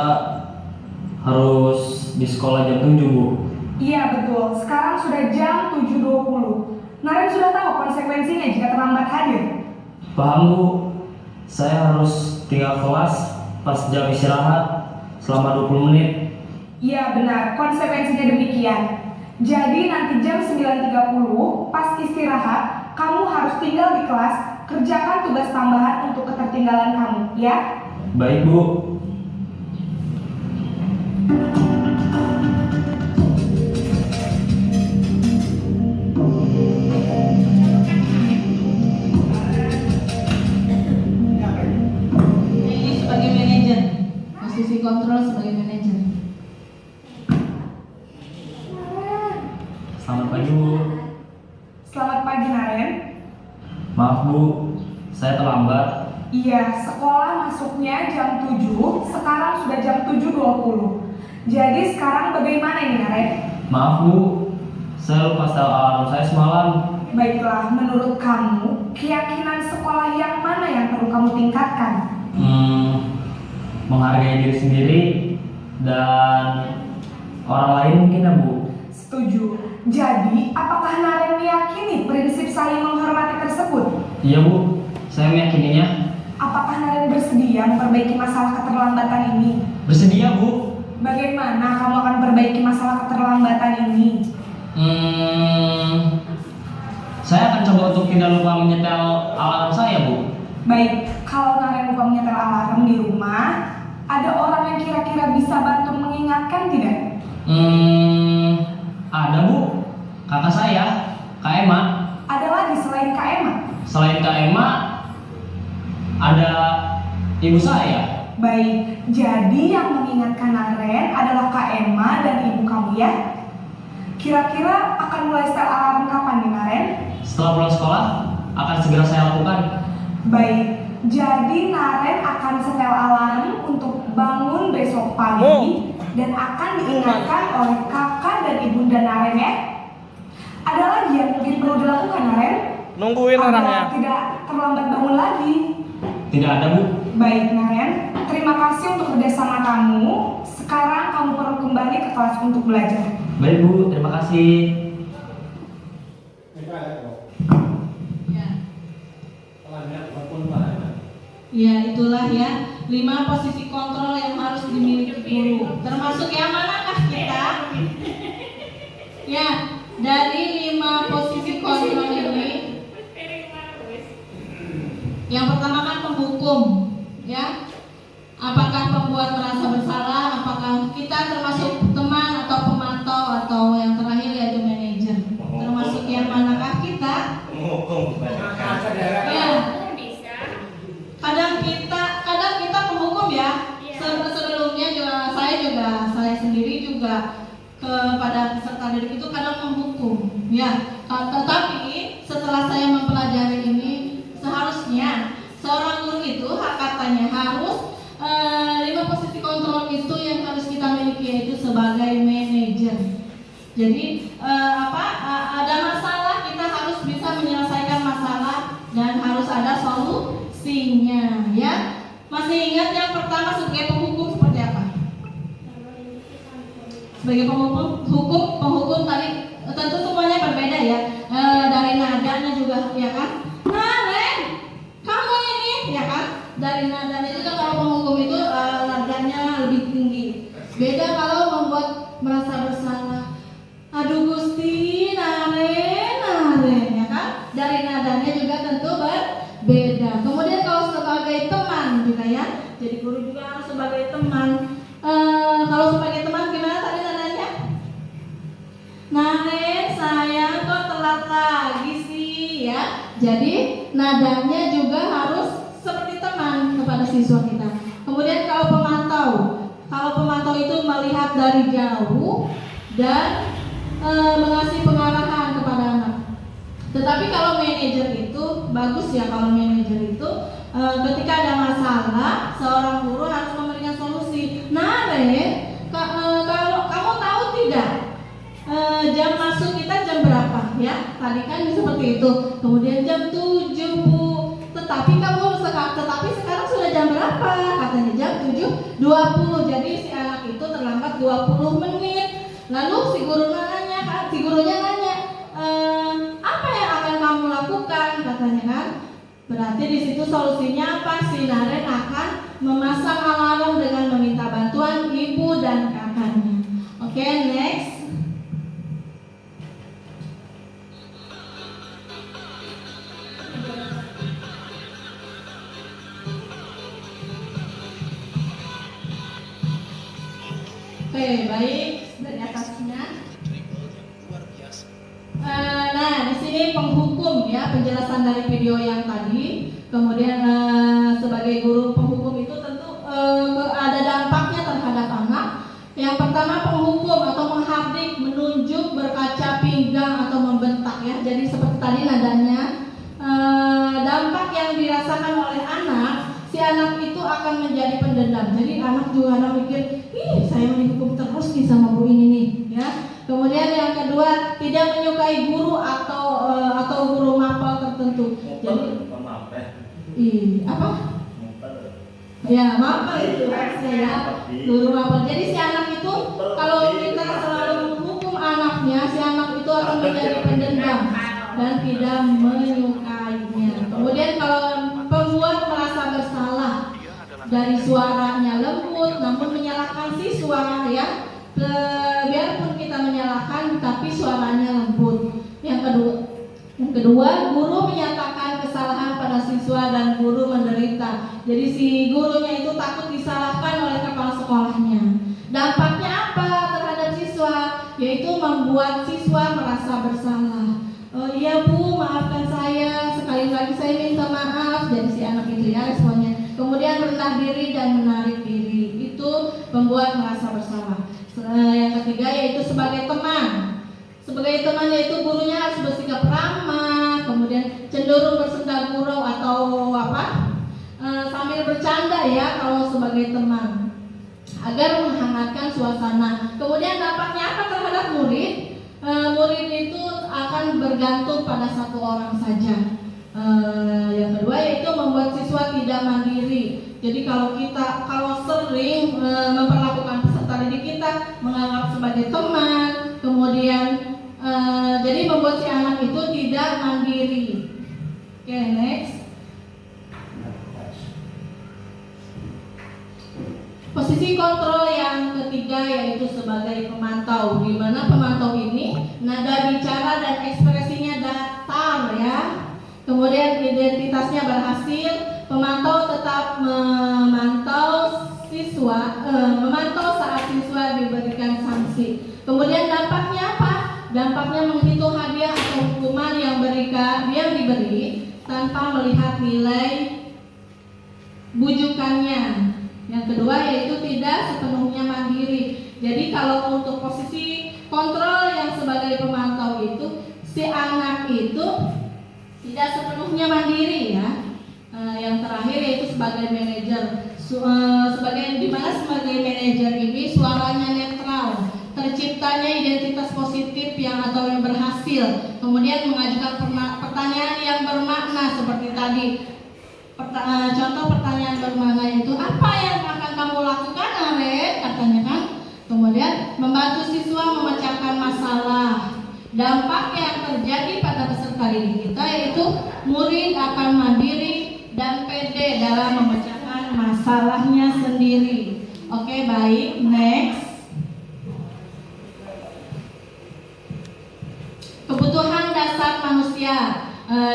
harus di sekolah jam 7 Bu. Iya betul, sekarang sudah jam 7.20. Naren sudah tahu konsekuensinya jika terlambat hadir. Paham Bu. Saya harus tinggal kelas pas jam istirahat selama 20 menit. Iya benar, konsekuensinya demikian. Jadi nanti jam 9.30 pas istirahat, kamu harus tinggal di kelas, kerjakan tugas tambahan untuk ketertinggalan kamu, ya? Baik Bu. Ini sebagai manajer, posisi kontrol sebagai manajer. Selamat pagi Bu. Selamat pagi Naren. Maaf Bu, saya terlambat. Iya, sekolah masuknya jam 7, sekarang sudah jam 7.20. Jadi sekarang bagaimana ini Naren? Maaf Bu, saya lupa setel alarm saya semalam. Baiklah, menurut kamu, keyakinan sekolah yang mana yang perlu kamu tingkatkan? Menghargai diri sendiri dan orang lain mungkin ya Bu. Setuju. Jadi, apakah Naren meyakini prinsip saling menghormati tersebut? Iya Bu, saya meyakininya. Apakah Naren bersedia memperbaiki masalah keterlambatan ini? Bersedia Bu. Bagaimana kamu akan perbaiki masalah keterlambatan ini? Saya akan coba untuk tidak lupa menyetel alarm saya Bu. Baik, kalau Naren lupa menyetel alarm di rumah, ada orang yang kira-kira bisa bantu mengingatkan tidak? Ada Bu, kakak saya, Kak Emma. Ada lagi selain Kak Emma? Selain Kak Emma, ada ibu saya. Baik, jadi yang mengingatkan Naren adalah Kak Emma dan ibu kamu ya? Kira-kira akan mulai setel alarm kapan nih Naren? Setelah pulang sekolah, akan segera saya lakukan. Baik, jadi Naren akan setel alarm untuk bangun besok pagi dan akan diingatkan oleh kakak dan ibunda Naren ya. Ada lagi yang mungkin perlu dilakukan Naren? Nungguin orangnya. Agar tidak terlambat bangun lagi. Tidak ada Bu. Baik Naren, terima kasih untuk kerjasama kamu. Sekarang kamu perlu kembali ke kelas untuk belajar. Baik Bu, terima kasih. Ya, itulah ya 5 posisi kontrol yang harus dimiliki guru. Termasuk yang manakah kita? Ya, dari 5 posisi kontrol ini, yang pertama kan penghukum, ya. Apakah pembuat merasa bersalah? Apakah kita termasuk teman atau pemantau atau yang terakhir yaitu manajer? Termasuk yang manakah kita? Ya. Kadang kita penghukum ya. Sebelumnya juga saya sendiri juga kepada peserta didik itu kadang menghukum ya. Tetapi setelah saya mempelajari ini, seharusnya seorang guru itu katanya harus 5 posisi kontrol itu yang harus kita miliki, yaitu sebagai manajer. Jadi ada masalah, kita harus bisa menyelesaikan masalah dan harus ada solusinya ya. Masih ingat yang pertama sebagai penghukum seperti apa? Sebagai penghukum tadi tentu semuanya berbeda ya. Dari nadanya juga ya kan. Naren, kamu ini ya kan. Dari nadanya juga kalau penghukum itu nadanya lebih tinggi. Beda kalau membuat merasa bersalah. Aduh Gusti, Naren ya kan. Dari nadanya juga tentu berbeda. Kemudian kalau sebagai teman kita ya, jadi guru juga harus sebagai teman. Kalau sebagai teman gimana tadi nadanya? Naren, saya kok telat lagi sih ya. Jadi nadanya juga harus seperti teman kepada siswa kita. Kemudian kalau pemantau itu melihat dari jauh dan mengasih pengarahan kepada anak. Tetapi kalau manajer itu bagus ya, kalau manajer itu ketika ada masalah seorang guru harus memberikan solusi. Naren, kalau kamu tahu tidak jam masuk kita jam berapa? ya. Tadi kan seperti itu. Kemudian jam 7 Bu. Tetapi sekarang sudah jam berapa? Katanya jam 7.20. Jadi si anak itu terlambat 20 menit. Lalu si gurunya nanya, apa yang akan kamu lakukan? Katanya kan. Berarti di situ solusinya apa? Si Naren akan memasang alarm dengan meminta bantuan ibu dan kakaknya. Oke, next. Oke, baik, dari atasnya. Nah, di sini penghukum ya, penjelasan dari video yang tadi. Kemudian sebagai guru penghukum itu tentu ada dampaknya terhadap anak. Yang pertama penghukum atau menghardik, menunjuk, berkaca pinggang atau membentak ya. Jadi seperti tadi nadanya. Dampak yang dirasakan oleh anak, si anak itu akan menjadi pendendam. Jadi anak juga mikir, saya mau dihukum terus nih sama bu ini nih, ya. Kemudian yang kedua, tidak menyukai guru atau guru mapel tertentu. Jadi apa? Ya, mapel itu maksudnya ya, guru mapel. Jadi si anak itu kalau kita selalu menghukum anaknya, si anak itu akan menjadi pendendam dan tidak menyukainya. Kemudian kalau pembuat merasa bersalah, dari suaranya lembut namun menyalahkan siswa ya. Biarpun kita menyalahkan tapi suaranya lembut. Yang kedua, guru menyatakan kesalahan pada siswa dan guru menderita. Jadi si gurunya itu takut disalahkan oleh kepala sekolahnya. Dampaknya apa terhadap siswa? Yaitu membuat siswa merasa bersalah. Iya bu, maafkan saya, sekali lagi saya minta maaf. Jadi si anak itu ya responnya. Kemudian rendah diri dan menarik diri. Itu membuat merasa bersalah. Yang ketiga yaitu sebagai teman. Sebagai teman yaitu gurunya harus bersikap ramah, kemudian cenderung bersenda gurau atau sambil bercanda ya kalau sebagai teman, agar menghangatkan suasana. Kemudian dampaknya apa terhadap murid? Murid itu akan bergantung pada satu orang saja. Yang kedua yaitu membuat siswa tidak mandiri. Jadi kalau sering memperlakukan peserta didik kita menganggap sebagai teman, kemudian jadi membuat si anak itu tidak mandiri. Oke, next. Posisi kontrol yang ketiga yaitu sebagai pemantau. Di mana pemantau ini nada bicara dan ekspresinya datar ya. Kemudian identitasnya berhasil. Pemantau tetap memantau saat siswa diberikan sanksi. Kemudian dampaknya apa? Dampaknya menghitung hadiah atau hukuman yang diberi tanpa melihat nilai bujukannya. Yang kedua yaitu tidak sepenuhnya mandiri. Jadi kalau untuk posisi kontrol yang sebagai pemantau itu, si anak itu tidak sepenuhnya mandiri ya. Yang terakhir yaitu sebagai manajer. Sebagai manajer ini suaranya netral, terciptanya identitas positif yang berhasil, kemudian mengajukan pertanyaan yang bermakna seperti tadi. Contoh pertanyaan bermakna itu, apa yang akan kamu lakukan Naren? Katanya kan. Kemudian membantu siswa memecahkan masalah. Dampak yang terjadi pada peserta didik kita yaitu murid akan mandiri dan pede dalam memecahkan masalahnya sendiri. Oke, baik, next. Kebutuhan dasar manusia.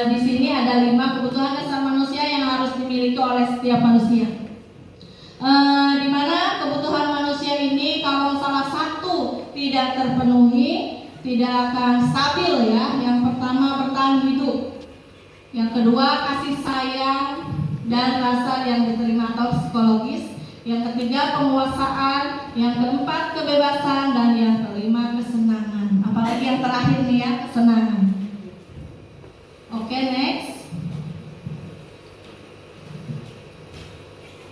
Di sini ada 5 kebutuhan dasar manusia yang harus dimiliki oleh setiap manusia. Di mana kebutuhan manusia ini kalau salah satu tidak terpenuhi, tidak akan stabil ya. Yang pertama bertahan hidup. Yang kedua kasih sayang dan rasa yang diterima atau psikologis. Yang ketiga penguasaan. Yang keempat kebebasan dan yang kelima kesenangan. Apalagi yang terakhir nih ya, kesenangan. Oke, next.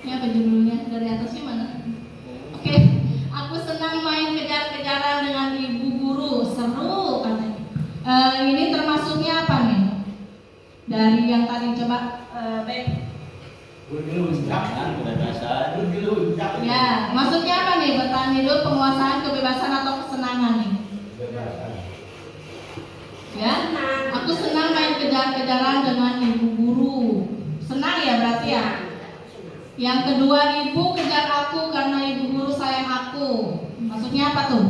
Ini apa judulnya? Dari atasnya mana? Oke. Aku senang main kejar-kejaran dengan ibu guru. Seru katanya. Ini yang tadi coba baik. Jangan kebebasan. Ya, maksudnya apa nih? Bertahan hidup, penguasaan, kebebasan atau kesenangan nih? Ya, aku senang main kejar-kejaran dengan ibu guru. Senang ya berarti ya. Yang kedua, ibu kejar aku karena ibu guru sayang aku. Maksudnya apa tuh?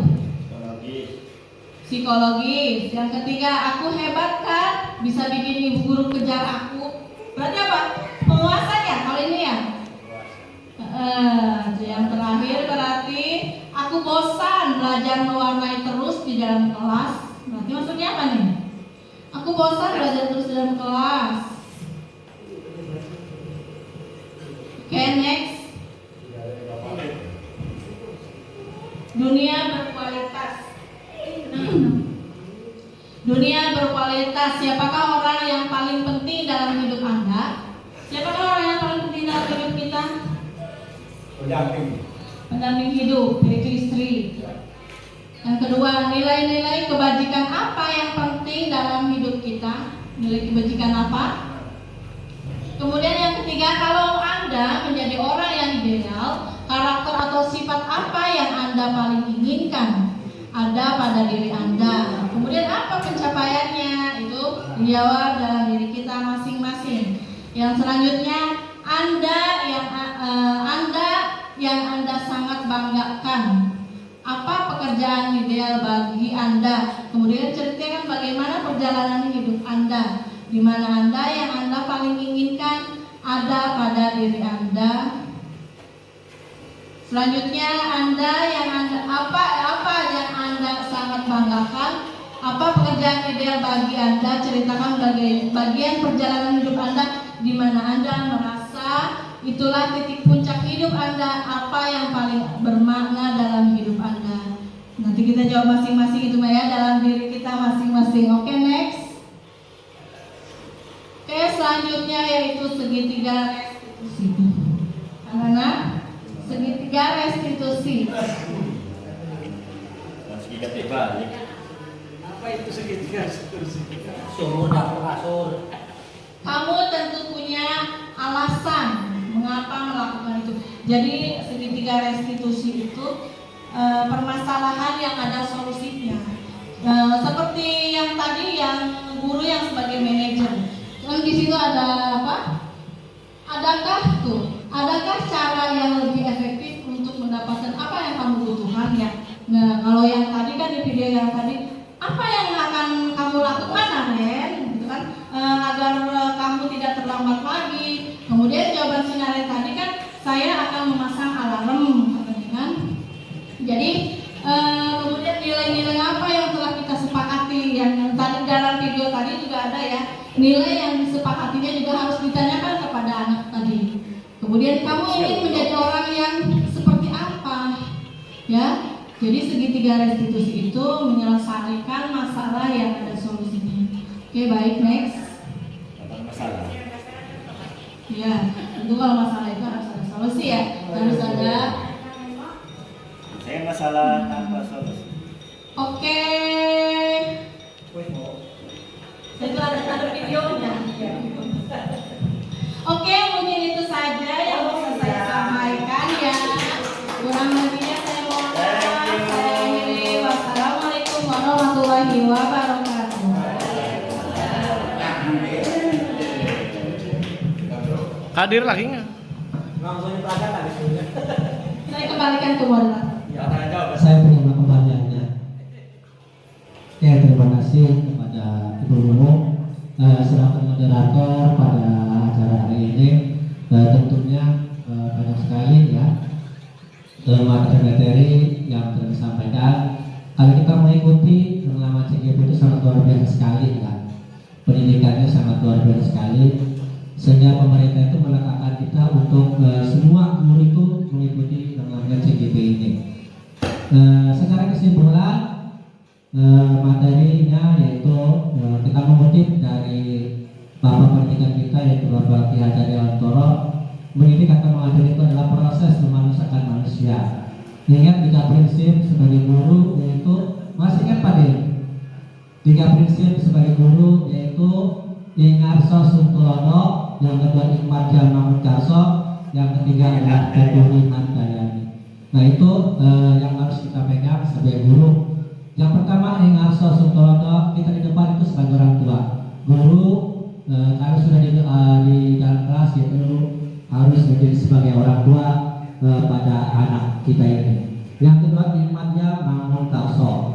Psikologis. Yang ketiga, aku hebat kan, bisa bikin ibu guru kejar aku. Berarti apa? Penguasa ya kalau ini ya. Yang terakhir berarti aku bosan belajar mewarnai terus di dalam kelas. Berarti maksudnya apa nih? Aku bosan belajar terus di dalam kelas. Oke, next. Dunia berkualitas. Dunia berkualitas. Siapakah orang yang paling penting dalam hidup Anda? Siapakah orang yang paling penting dalam hidup kita? Pendamping hidup, yaitu istri. Yang kedua, nilai-nilai kebajikan apa yang penting dalam hidup kita? Nilai kebajikan apa? Kemudian yang ketiga, kalau Anda menjadi orang yang ideal, karakter atau sifat apa yang Anda paling inginkan ada pada diri Anda? Kemudian apa pencapaiannya? Itu dijawab dalam diri kita masing-masing. Yang selanjutnya, Anda yang Anda sangat banggakan. Apa pekerjaan ideal bagi Anda? Kemudian ceritakan bagaimana perjalanan hidup Anda, di mana Anda yang Anda paling inginkan ada pada diri Anda. Selanjutnya, apa yang Anda sangat banggakan? Apa pekerjaan ideal bagi Anda? Ceritakan bagian perjalanan hidup Anda di mana Anda merasa itulah titik puncak hidup Anda, apa yang paling bermakna dalam hidup Anda. Nanti kita jawab masing-masing itu ya dalam diri kita masing-masing. Oke, next. Oke, selanjutnya yaitu segitiga restitusi. Anak-anak, segitiga restitusi. Segitiga terbalik. Apa itu segitiga restitusi? Sumur dapur kasur. Kamu tentu punya alasan mengapa melakukan itu. Jadi segitiga restitusi itu permasalahan yang ada solusinya. Seperti yang tadi yang guru yang sebagai manajer. Kan di situ ada apa? Adakah cara yang lebih efektif untuk mendapatkan apa yang kamu butuhkan ya? Nah, kalau yang tadi kan di video yang tadi, apa yang akan kamu lakukan, Aren? Gitu kan? Agar kamu tidak terlambat lagi. Kemudian jawaban Sinaren tadi kan, saya akan memasang alarm, katanya kan. Jadi kemudian nilai-nilai apa yang telah kita sepakati, yang tadi dalam video tadi juga ada ya, nilai yang disepakatinya juga harus ditanyakan kepada anak tadi. Kemudian kamu ingin menjadi orang yang seperti apa, ya? Jadi segitiga restitusi itu menyelesaikan masalah yang ada solusinya. Oke, baik, next. Masalah. Ya, tentu kalau masalah itu harus ada solusi ya, harus ada. Saya masalah tanpa solusi. Oke. Itu ada videonya. Oke, mungkin itu saja yang bisa saya sampaikan ya. Kurang lebihnya saya mohon maaf. Saya akhiri. Wassalamualaikum warahmatullahi wabarakatuh. Hadir lagi nggak? Saya kembalikan ke moderator. Saya punya kembaliannya. Ya, terima kasih kepada Ibu Guru selaku moderator pada acara hari ini. Tentunya banyak sekali ya materi-materi yang telah disampaikan. Kalau kita mengikuti pengalaman CGP itu sangat luar biasa sekali ya. Pendidikannya sangat luar biasa sekali, sehingga pemerintah itu meletakkan kita untuk semua guru itu mengikuti namanya CGP ini. Secara kesimpulan materinya yaitu kita mengutip dari Bapak Pendidikan kita yaitu Bapak Ki Hajar Dewantoro. Mendidik atau mengajar itu adalah proses memanusiakan manusia. Ingat 3 prinsip sebagai guru yaitu, masih ingat Pak Din? 3 prinsip sebagai guru yaitu Ingarso Suntolono, yang kedua Ikmat Mahmud Karso, yang ketiga adalah Teduri Handayani. Nah itu yang harus kita pegang sebagai guru. Yang pertama Ingarso Suntolono, kita di depan itu sebagai orang tua. Guru kalau sudah di dalam kelas itu harus menjadi sebagai orang tua pada anak kita ini. Yang kedua Ikmat Mahmud Karso.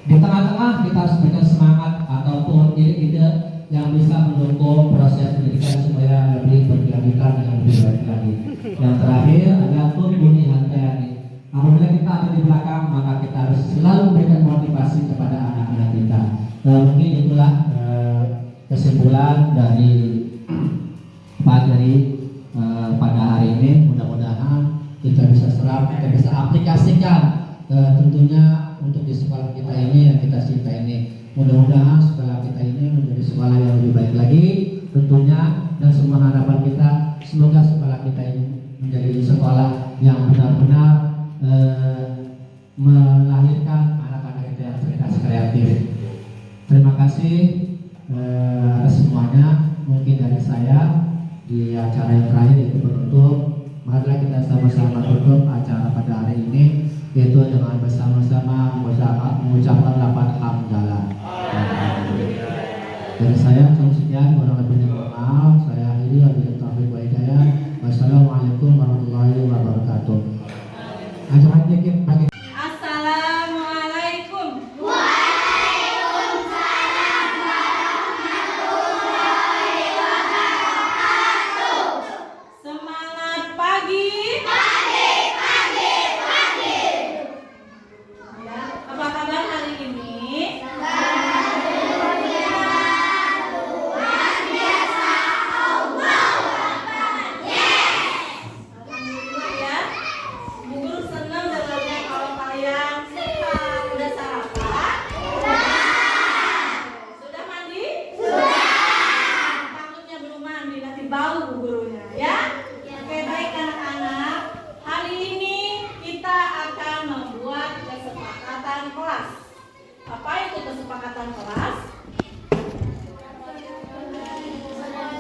Di tengah-tengah kita harus berikan semangat ataupun ide-ide yang bisa mendukung proses pendidikan supaya lebih berkelanjutan dengan lebih baik lagi. Yang terakhir adalah Tunggu Handayani. Apabila kita ada di belakang, maka kita harus selalu memberikan motivasi kepada anak-anak kita. Mungkin itulah kesimpulan dari materi pada hari ini. Mudah-mudahan kita bisa serap, kita bisa aplikasikan tentunya untuk di sekolah kita ini yang kita cinta ini. Mudah-mudahan sekolah kita ini menjadi sekolah yang lebih baik lagi tentunya, dan semua harapan kita semoga sekolah kita ini menjadi sekolah yang benar-benar melahirkan anak-anak kita yang cerdas kreatif. Terima kasih atas semuanya. Mungkin dari saya di acara yang terakhir itu penutup. Marilah kita sama-sama tutup acara pada hari ini, yaitu dengan bersama-sama mengucapkan lafaz hamdalah. Dari saya sekian, kurang lebihnya mohon maaf. Saya akhiri, wabillahi taufiq wal hidayah. Wassalamualaikum warahmatullahi wabarakatuh. Acara dikit bagi. Assalamualaikum. Semangat pagi. Ya, apa kabar hari ini? Alhamdulillah ya. Bu Guru senang dengarnya kalau kalian sehat. Udah sarapan? Sudah mandi? Takutnya belum mandi, nanti bau Bu Gurunya ya. Oke, baik anak-anak. Hari ini kita akan membuat kesepakatan kelas. Apa itu kesepakatan kelas?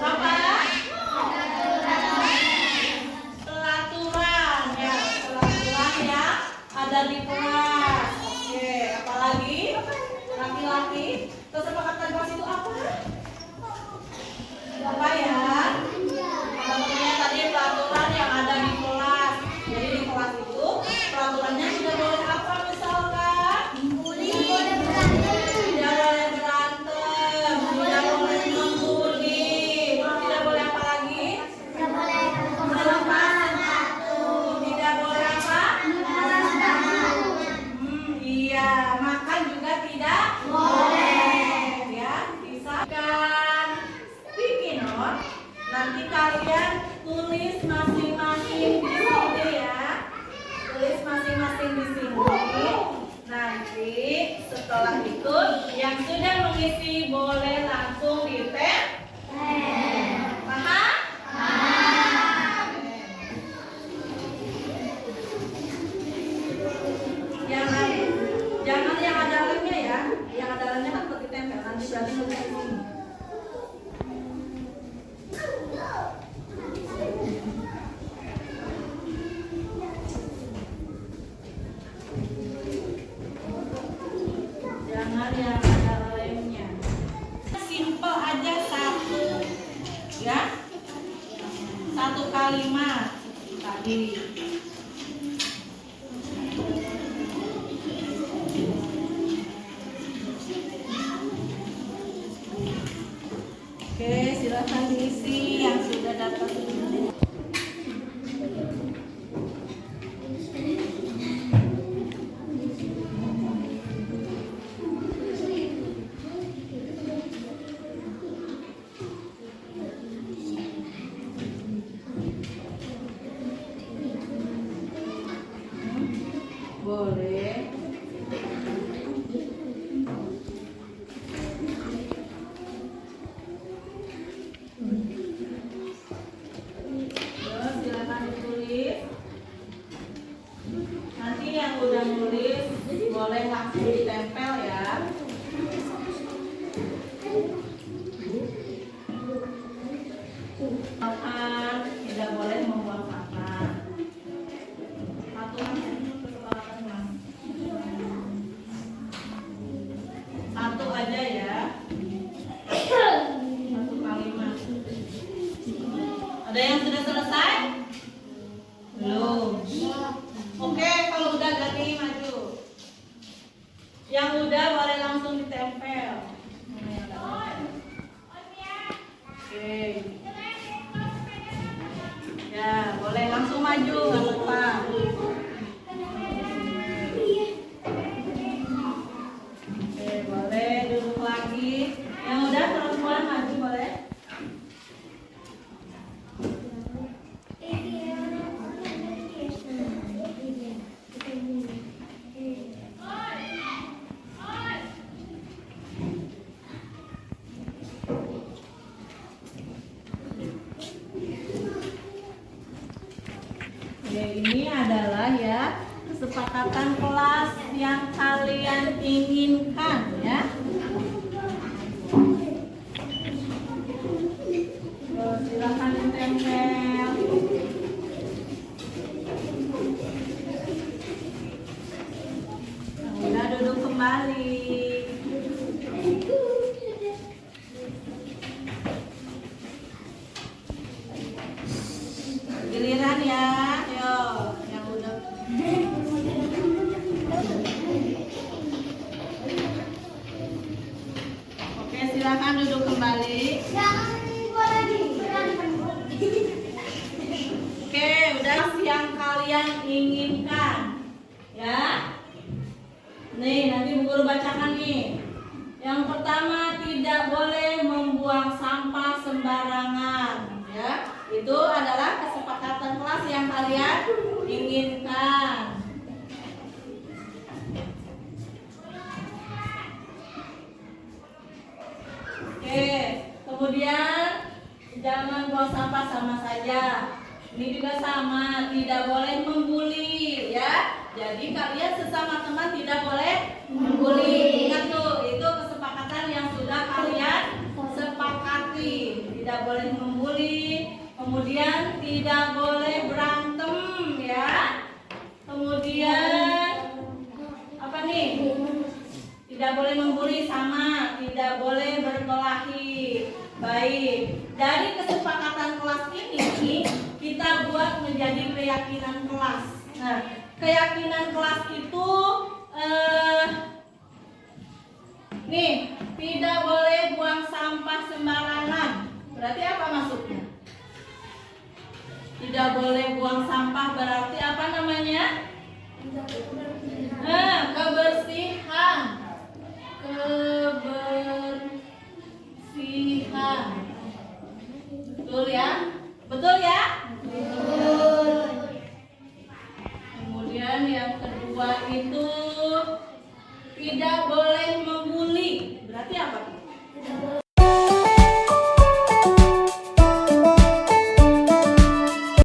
Apa? Pelaturan ya, pelaturan ya ada di kelas. Oke, apalagi laki-laki, kesepakatan kelas itu apa? Apa ya? Tentunya tadi peraturan yang ada di kelas. Jadi di kelas itu peraturannya tidak boleh apa misalkan? Tidak boleh berantem, tidak boleh membuli, tidak boleh apa lagi? Melepas sepatu, tidak boleh apa? Iya, makan juga tidak boleh. Ya, bisa kan sticky note. Nanti kalian tulis masing-masing di sini ya. Tulis masing-masing di sini. Nanti setelah itu yang sudah mengisi boleh langsung ditempel. Paham? Jangan yang ada lemnya ya. Yang ada lemnya kan perlu ditempel. Nanti berarti nulis di sini. Jangan yang ada lemnya. Simple aja satu, ya. Satu kalimat tadi. Oke, silakan diisi yang sudah dapat. Boleh. Terus silakan ditulis. Nanti yang udah nulis boleh langsung ditempel ya. Yang udah boleh langsung ditempel. Oke. Ya, boleh langsung maju, nggak apa-apa. Oke, boleh duduk lagi. Yang udah perempuan maju boleh. Ya, ini adalah ya kesepakatan kelas yang kalian inginkan ya. Silakan ditempel. Udah duduk kembali. Giliran ya, yo, yang udah. Oke, silakan duduk kembali. Oke, udah yang kalian inginkan, ya. Nih, nanti Bu Guru bacakan nih. Yang pertama, tidak boleh membuang sampah sembarangan, ya. Itu adalah kesepakatan kelas yang kalian inginkan. Oke, kemudian jangan buang sampah sama saja. Ini juga sama, tidak boleh membuli, ya. Jadi kalian sesama teman tidak boleh membuli. Ingat tuh, itu kesepakatan yang sudah kalian sepakati. Tidak boleh membuli. Kemudian tidak boleh berantem, ya. Kemudian apa nih? Tidak boleh membuli sama, tidak boleh berkelahi. Baik, dari kesepakatan kelas ini kita buat menjadi keyakinan kelas. Nah, keyakinan kelas itu nih, tidak boleh buang sampah sembarangan. Berarti apa maksudnya? Tidak boleh buang sampah berarti apa namanya? Kebersihan. Kebersihan. Betul ya? Betul ya? Betul. Kemudian yang kedua itu tidak boleh membuli. Berarti apa?